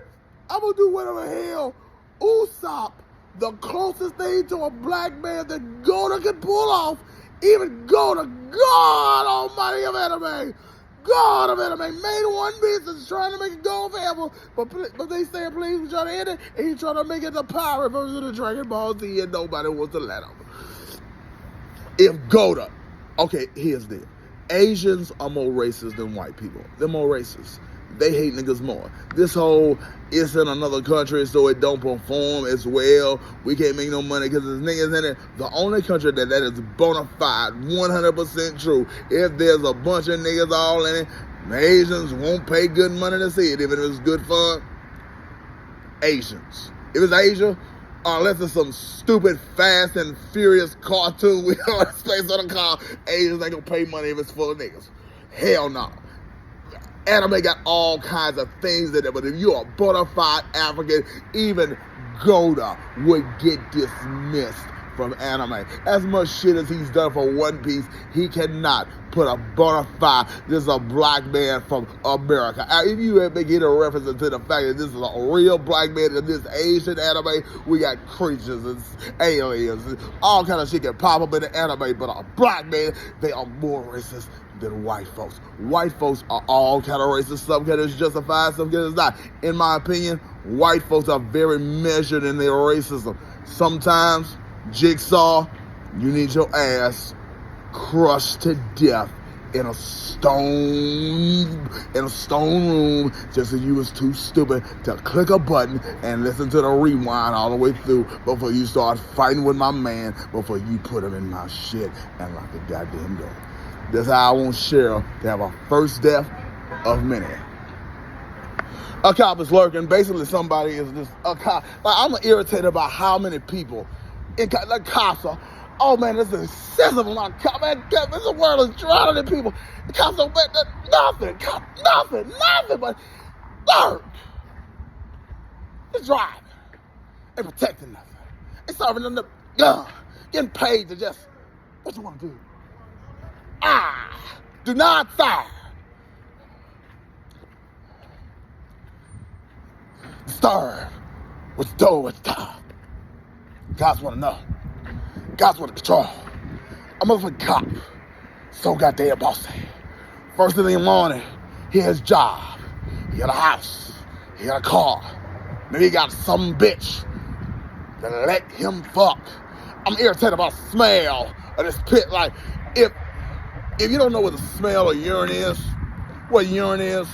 I'm gonna do whatever hell Usopp, the closest thing to a black man that Goda can pull off, even Goda, God almighty of anime, God of anime, made One Piece trying to make it go forever, but they saying please we trying to end it, and he trying to make it the pirate version of Dragon Ball Z, and nobody wants to let him. If Goda, okay, here's this. Asians are more racist than white people. They're more racist. They hate niggas more. This whole, it's in another country, so it don't perform as well. We can't make no money because there's niggas in it. The only country that is bona fide, 100% true, if there's a bunch of niggas all in it, the Asians won't pay good money to see it, even if it's good fun. Asians. If it's Asia, unless it's some stupid Fast and Furious cartoon we on space on a car, Asians ain't gonna pay money if it's full of niggas. Hell no. Anime got all kinds of things in it, but if you're a bona fide African, even Goda would get dismissed from anime. As much shit as he's done for One Piece, he cannot put a bona fide, this is a black man from America. If you ever get a reference to the fact that this is a real black man in this Asian anime, we got creatures and aliens and all kind of shit can pop up in the anime, but a black man, they are more racist than white folks. White folks are all kind of racist. Some kind is justified, some kind is not. In my opinion, white folks are very measured in their racism. Sometimes, Jigsaw, you need your ass crushed to death in a stone room just because you was too stupid to click a button and listen to the rewind all the way through before you start fighting with my man, before you put him in my shit and lock the goddamn door. That's how I want Cheryl to have a first death of many. A cop is lurking. Basically, somebody is just a cop. Like, I'm irritated about how many people in the cops are. Oh man, there's an excessive amount of cops. Man, this world is drowning in people. The cops don't make nothing but lurk. They're driving. They're protecting nothing. They're serving them the gun. Getting paid to just, what you want to do? Do not fire. Starve. What's doing with God? Cops want to know. Cops want to control. I'm a motherfucking cop. So goddamn bossy. First thing in the morning, he has a job. He got a house. He got a car. Maybe he got some bitch that let him fuck. I'm irritated about the smell of this pit. Like, if you don't know what the smell of urine is, what urine is,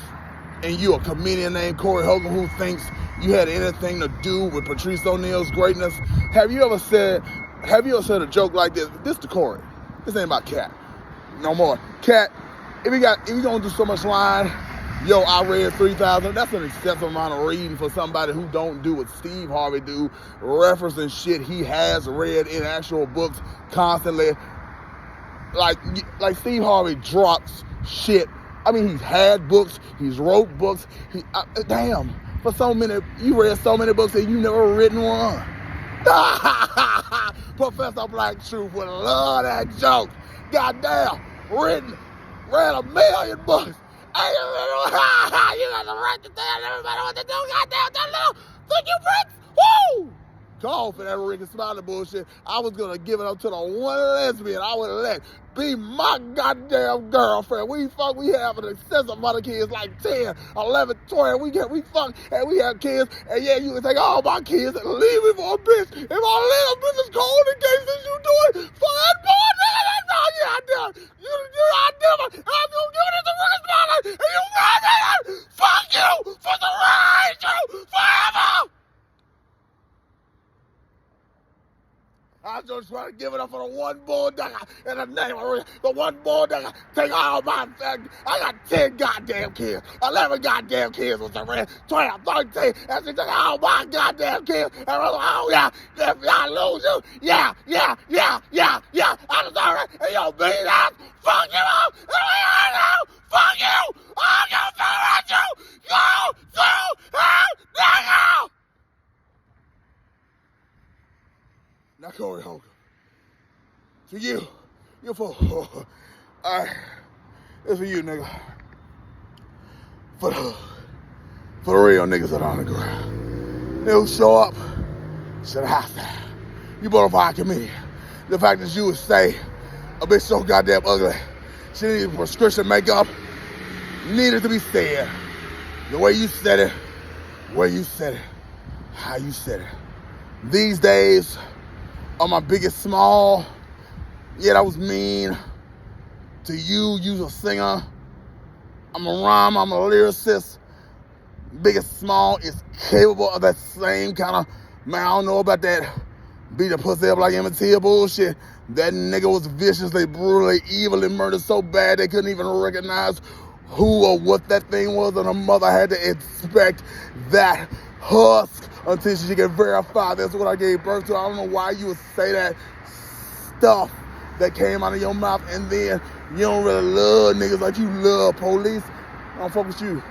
and you a comedian named Corey Hogan who thinks you had anything to do with Patrice O'Neal's greatness, have you ever said a joke like this? This to Corey. This ain't about Katt. No more. Katt, if you gonna do so much line, yo, I read 3,000. That's an excessive amount of reading for somebody who don't do what Steve Harvey do, referencing shit he has read in actual books constantly. Like Steve Harvey drops shit. I mean, he's had books, he's wrote books. Damn, you read so many books and you never written one. Professor Black Truth would love that joke. Goddamn, read 1,000,000 books. You got to write to tell everybody what to do. Goddamn, that little, thank you, Bricks. Woo! gone for that Ricky Smiley bullshit. I was gonna give it up to the one lesbian I would let be my goddamn girlfriend. We have an excessive amount of kids, like 10, 11, 12. We fuck, and we have kids, and yeah, you can take all my kids and leave me for a bitch. If my little bitch is cold in case that you do it for that boy, yeah, I did. I did it. I'm gonna give it to Ricky Smiley, and you run it. Fuck you for the ride you forever. I was just trying to give it up for the one bulldogger in the name of the one bulldogger. Take all my family. I got 10 goddamn kids, 11 goddamn kids with the red, 12, 13, and she took all my goddamn kids. And I was like, oh yeah, if I lose you, yeah, I deserve it. And yo, beat ass, fuck you up, and I know, fuck you, I'm gonna fire you, go to hell, nigga! Now, Corey Holcomb, to you fool. All right, it's for you, nigga. For the real niggas that are on the ground. They'll show up, should have to. You bonafide comedian. The fact that you would say a bitch so goddamn ugly, she needed prescription makeup, needed to be said. The way you said it, how you said it. These days, on my biggest small, yeah, that was mean. To you, you's a singer. I'm a rhymer, I'm a lyricist. Biggest small is capable of that same kind of, man, I don't know about that beat a pussy up like Emmett Till bullshit. That nigga was viciously, brutally, evilly murdered so bad they couldn't even recognize who or what that thing was, and her mother had to inspect that husk until she could verify that's what I gave birth to. I don't know why you would say that stuff that came out of your mouth, and then you don't really love niggas like you love police. I don't fuck with you.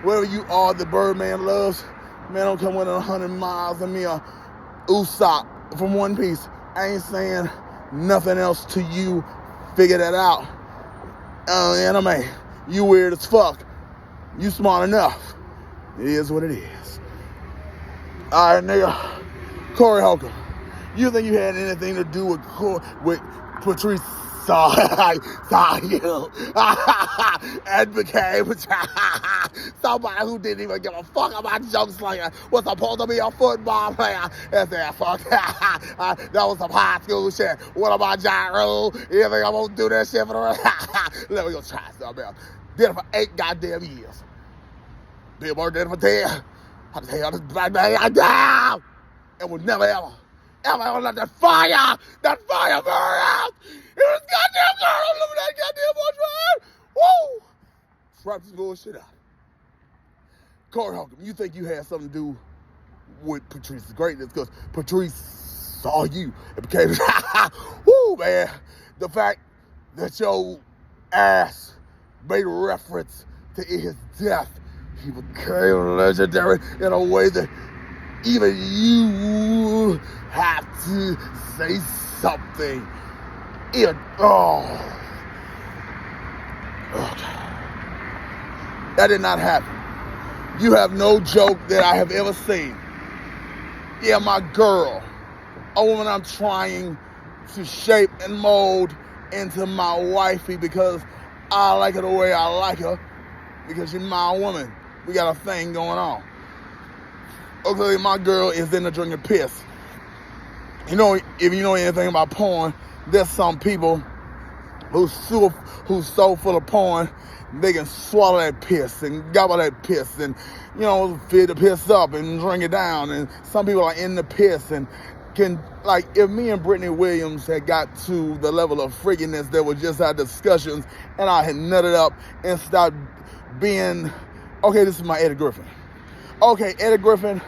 Whatever you are that Birdman loves, man, don't come within 100 miles of me or Usopp from One Piece. I ain't saying nothing else to you. Figure that out. Anime, you weird as fuck. You smart enough. It is what it is. All right, nigga. Corey Holcomb, you think you had anything to do with Patrice? Saw you and became somebody who didn't even give a fuck about jokes like that. Was supposed to be a football player. And said, fuck, that was some high school shit. What about John Rule? You think I'm gonna do that shit for the rest? Let me go try something else. Did it for 8 goddamn years. Billboard did it for 10. I tell you, this black man down. And would never ever let that fire burn out. It was goddamn girl. Look at that goddamn boy trying. Woo! Strap this bullshit out. Corey Holcomb, you think you had something to do with Patrice's greatness because Patrice saw you and became, woo, man. The fact that your ass made reference to his death, he became legendary in a way that even you have to say something. That did not happen. You have no joke that I have ever seen. Yeah, my girl, a woman I'm trying to shape and mold into my wifey because I like her the way I like her, because she's my woman. We got a thing going on. Okay, my girl is into drinking piss. You know, if you know anything about porn, there's some people who's so full of porn, they can swallow that piss and gobble that piss and, you know, fill the piss up and drink it down. And some people are in the piss and can, like, if me and Brittany Williams had got to the level of freakiness that was just our discussions and I had nutted up and stopped being, okay, this is my Eddie Griffin. Okay, Eddie Griffin,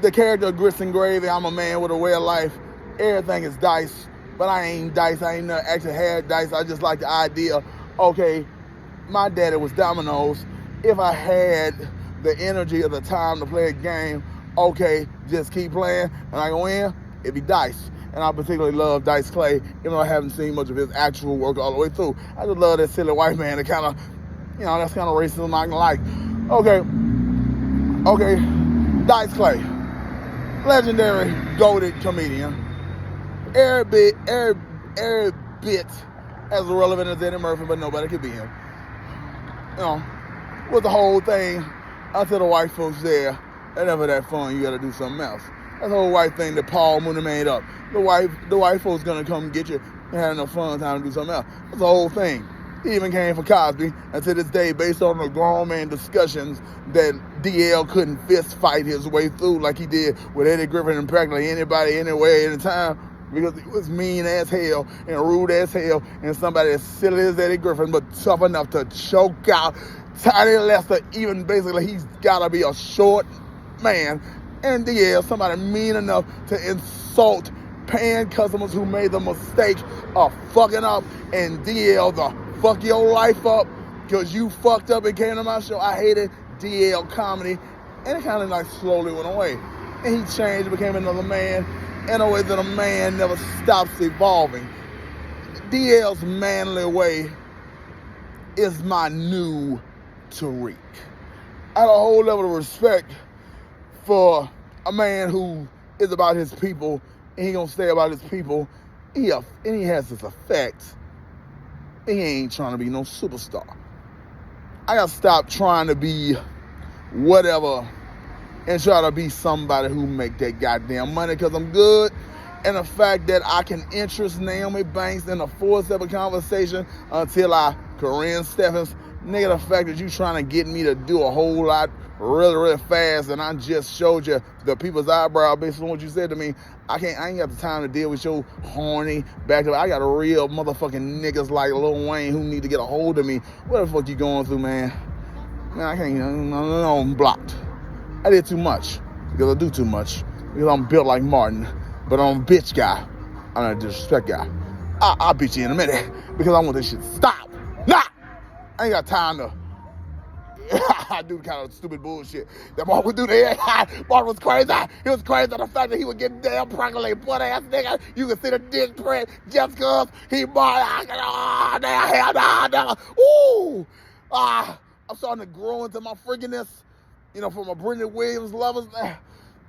the character of Grits and Gravy, I'm a man with a way of life. Everything is dice, but I ain't dice. I ain't never actually had dice. I just like the idea, okay, my daddy was dominoes. If I had the energy of the time to play a game, okay, just keep playing, and I can win, it'd be dice. And I particularly love Dice Clay, even though I haven't seen much of his actual work all the way through. I just love that silly white man that kind of, you know, that's kind of racism I'm not gonna like. Okay, Dice Clay. legendary, goated comedian. Every bit as relevant as Eddie Murphy, but nobody could be him. You know, with the whole thing, until the white folks there, that never that fun, you gotta do something else. That's the whole white thing that Paul Mooney made up. The white folks gonna come get you and have enough fun time to do something else. That's the whole thing. He even came for Cosby, and to this day, based on the grown man discussions that DL couldn't fist fight his way through like he did with Eddie Griffin and practically anybody, anywhere, anytime, because he was mean as hell and rude as hell, and somebody as silly as Eddie Griffin, but tough enough to choke out Tiny Lester. Even basically, he's gotta be a short man. And DL, somebody mean enough to insult paying customers who made the mistake of fucking up, and DL the fuck your life up because you fucked up and came to my show. I hated DL comedy, and it kind of like slowly went away. And he changed, became another man in a way that a man never stops evolving. DL's manly way is my new Tariq. I have a whole level of respect for a man who is about his people, and he gonna stay about his people, and he has his effects. He ain't trying to be no superstar. I gotta stop trying to be whatever and try to be somebody who make that goddamn money because I'm good. And the fact that I can interest Naomi Banks in a 4-7 conversation until I Corinne Stephens, nigga, the fact that you trying to get me to do a whole lot really fast, and I just showed you the people's eyebrow based on what you said to me. I ain't got the time to deal with your horny back. I got a real motherfucking niggas like Lil Wayne who need to get a hold of me. What the fuck you going through, man? Man, I can't. No, I'm blocked. I did too much because I do too much because I'm built like Martin, but I'm a bitch guy. I'm not a disrespect guy. I'll beat you in a minute because I want this shit to stop. Nah, I ain't got time to. I do kind of stupid bullshit that Mark would do there. Mark was crazy. He was crazy at the fact that he would get damn practically butt ass nigga. You can see the dick print just cause he bought. Ooh. I'm starting to grow into my freakiness. You know, from a Brendan Williams lovers.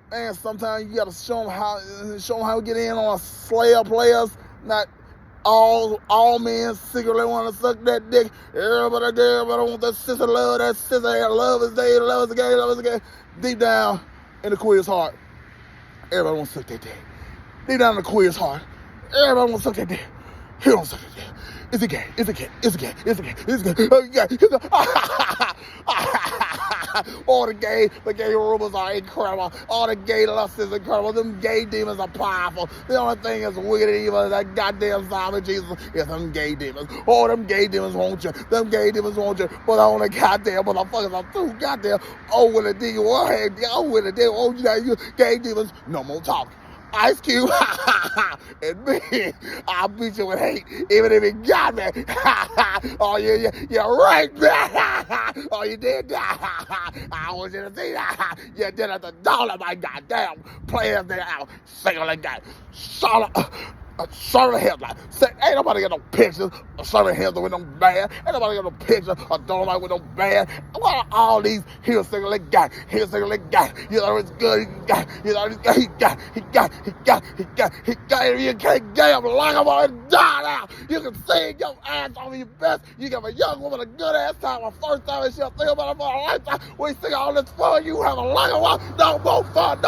Man, sometimes you gotta show them how to get in on a slayer players. Not all men secretly want to suck that dick. Everybody there, but I want that sister love, that sister love is there, love is gay, love is gay. Deep down in the queer's heart, everybody wants to suck that dick. Deep down in the queer's heart, everybody wants to suck that dick. He don't suck that dick. Is it gay? Is it gay? Is it gay? Is it gay? Is it gay? All the gay rumors are incredible. All the gay lust is incredible. Them gay demons are powerful. The only thing that's wicked and evil is that goddamn zombie Jesus is them gay demons. Oh, them gay demons want you. Them gay demons want you. But only goddamn motherfuckers are through goddamn. Oh, with a D, oh, with a D, oh, you gay demons. No more talk. Ice Cube, and me, I'll beat you with hate, even if it got me. Oh, you're right, man. Oh, you did that. I want you to see that. You did it the dollar, my goddamn players there out. Single like that. Sorry headline. Say, ain't nobody got no pictures of sorry headline with no band. Ain't nobody got no picture of Dolomite with no band. What are all these here single leg guy, here single leg guy? You know it's good. You know he got. If you can't get him, lock him on and die now. You can sing your ass off your best. You give a young woman a good ass time, a first time, and she'll think about it for a lifetime. We sing all this fun, you have a lock him on. No more fun.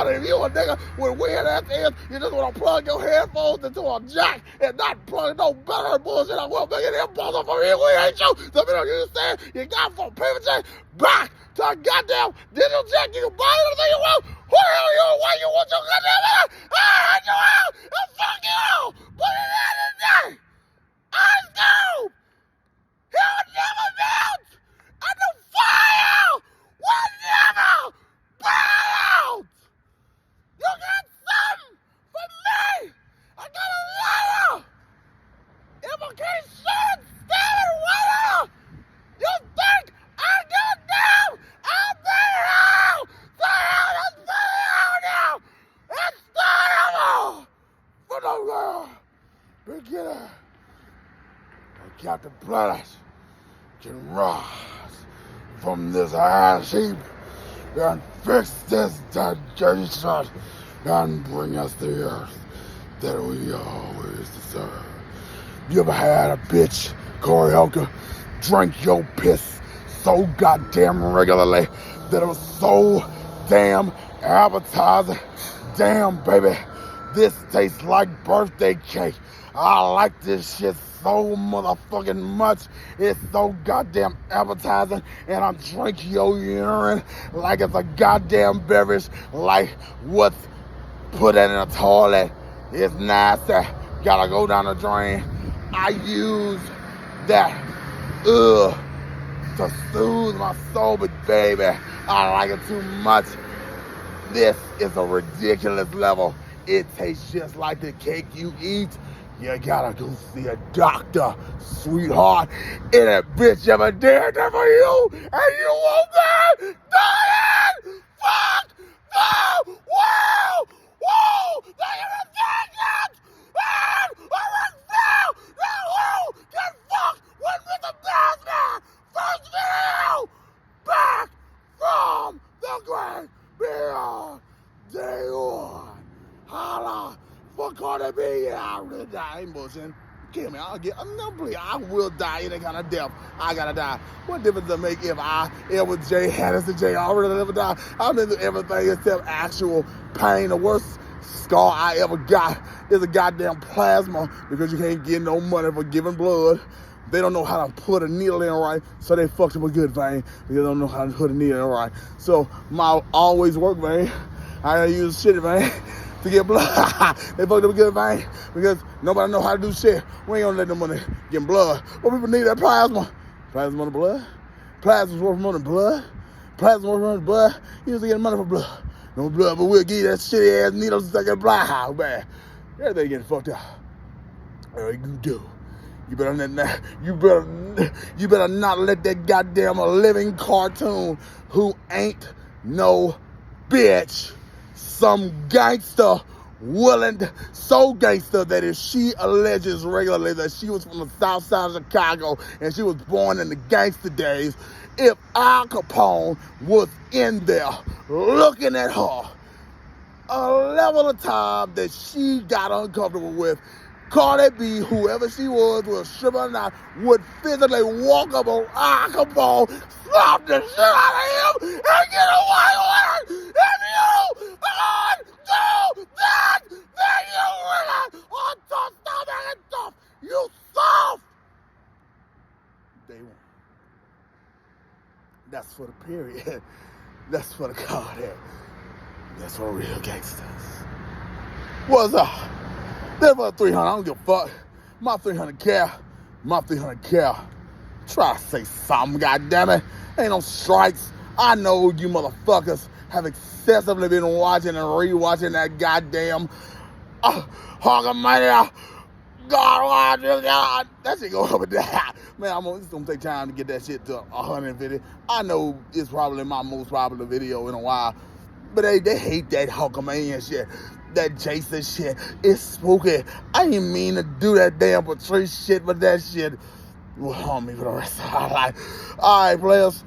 If you a nigga with weird ass ears, you just want to plug your headphones into a jack and not plug no better bullshit. I will make it impossible for you. We ain't you. So you understand? You got for paper check back to a goddamn digital check. You can buy anything you want. Who the hell you? Why you want your goddamn money? I hate you out. And fuck you. Put it out of the day. Ice Cube. He'll never melt. And the fire will never burn out. You got something for me. I got a letter! Implication standing water! You think I got down? I'll be out! Let's be out now! It's terrible! For the world, beginner, I got the blood can rise from this ash heap and fix this dedication and bring us the earth that we always deserve. You ever had a bitch, karaoke, drink your piss so goddamn regularly that it was so damn appetizing? Damn, baby, this tastes like birthday cake. I like this shit so motherfucking much. It's so goddamn appetizing, and I drink your urine like it's a goddamn beverage, like what's put in a toilet. It's nasty. Gotta go down the drain. I use that to soothe my soul, but baby, I like it too much. This is a ridiculous level. It tastes just like the cake you eat. You gotta go see a doctor, sweetheart. And that bitch ever did that for you, and you won't get dying. Fuck no! Whoa! Whoa! They ridiculous! I refuse! No! Get fucked with Mr. Bassman! First video! Back from the great beyond day one. Holla! Fuck Cardi B, yeah, I really die. I ain't bullshitting. Kill me, I will die any kind of death. I gotta die. What difference does it make if I ever Jay Haddison Jay already never die? I've been through everything except actual pain. The worst scar I ever got is a goddamn plasma, because you can't get no money for giving blood. They don't know how to put a needle in right, so they fucked up a good vein. They don't know how to put a needle in right. So my always work vein, I gotta use shitty vein to get blood. They fucked up a good vein because nobody know how to do shit. We ain't gonna let them money get blood. But people need that plasma. Plasma on the blood. Plasma's worth more than blood. Plasma's worth more than blood. You used to get money for blood. No blood, but we'll give you that shitty ass needle stuck in blood. How bad? Everything getting fucked up. All right, you do. You better not let that goddamn living cartoon who ain't no bitch, some gangster so gangster that if she alleges regularly that she was from the south side of Chicago and she was born in the gangster days, if Al Capone was in there looking at her, a level of time that she got uncomfortable with, Cardi B, whoever she was a stripper or not, would physically walk up on Al Capone, slap the shit out of him, and get away with it. If you undo that, then you really are tough, and tough. You soft. Day one. That's for the period. That's for the Cardi. That's for real gangsters. What's up? That's for 300. I don't give a fuck. My 300 care. My 300 care. Try to say something, goddammit. Ain't no strikes. I know you motherfuckers have excessively been watching and rewatching that goddamn Hulkamania. God, that shit go up and down. Man, it's gonna take time to get that shit to 150. I know it's probably my most popular video in a while, but they hate that Hulkamania shit. That Jason shit. It's spooky. I didn't mean to do that damn Patrice shit, but that shit will haunt me for the rest of my life. Alright, players.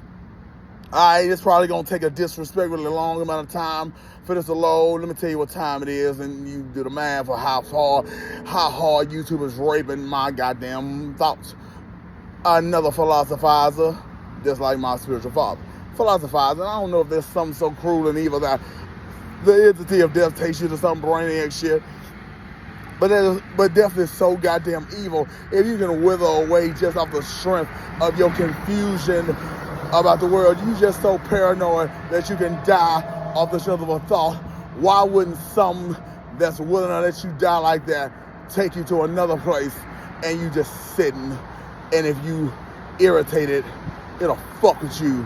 Alright, it's probably gonna take a disrespectfully long amount of time for this to load. Let me tell you what time it is, and you do the math for how hard YouTube is raping my goddamn thoughts. Another philosophizer, just like my spiritual father. Philosophizer, I don't know if there's something so cruel and evil that the entity of death takes you to some brainiac shit. But death is so goddamn evil. If you can wither away just off the strength of your confusion about the world, you just so paranoid that you can die off the strength of a thought. Why wouldn't some that's willing to let you die like that take you to another place and you just sitting, and if you irritated, it'll fuck with you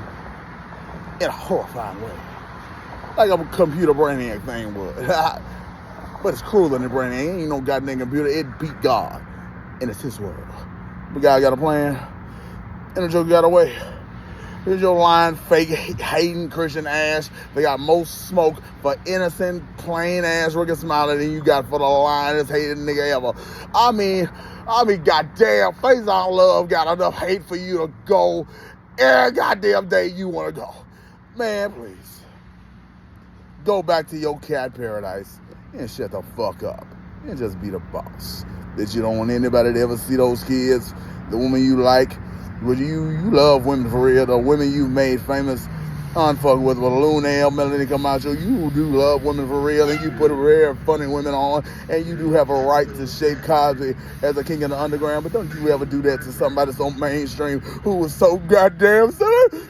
in a horrifying way. Like a computer brainiac thing would. But it's crueler than the brainiac. It ain't no goddamn computer. It beat God. And it's his world. But God got a plan. And the joke got away. Here's your lying, fake, hating Christian ass. They got most smoke for innocent, plain ass Ricky Smiley than you got for the lyingest, hated nigga ever. I mean, goddamn, Face on Love got enough hate for you to go every goddamn day you want to go. Man, please. go back to your cat paradise and shut the fuck up and just be the boss. That you don't want anybody to ever see those kids, the woman you like. You love women for real, the women you've made famous, unfuck with Lunel, Melanie Camacho. You do love women for real, and you put rare, funny women on, and you do have a right to shape Cosby as a king of the underground, but don't you ever do that to somebody so mainstream who was so goddamn silly.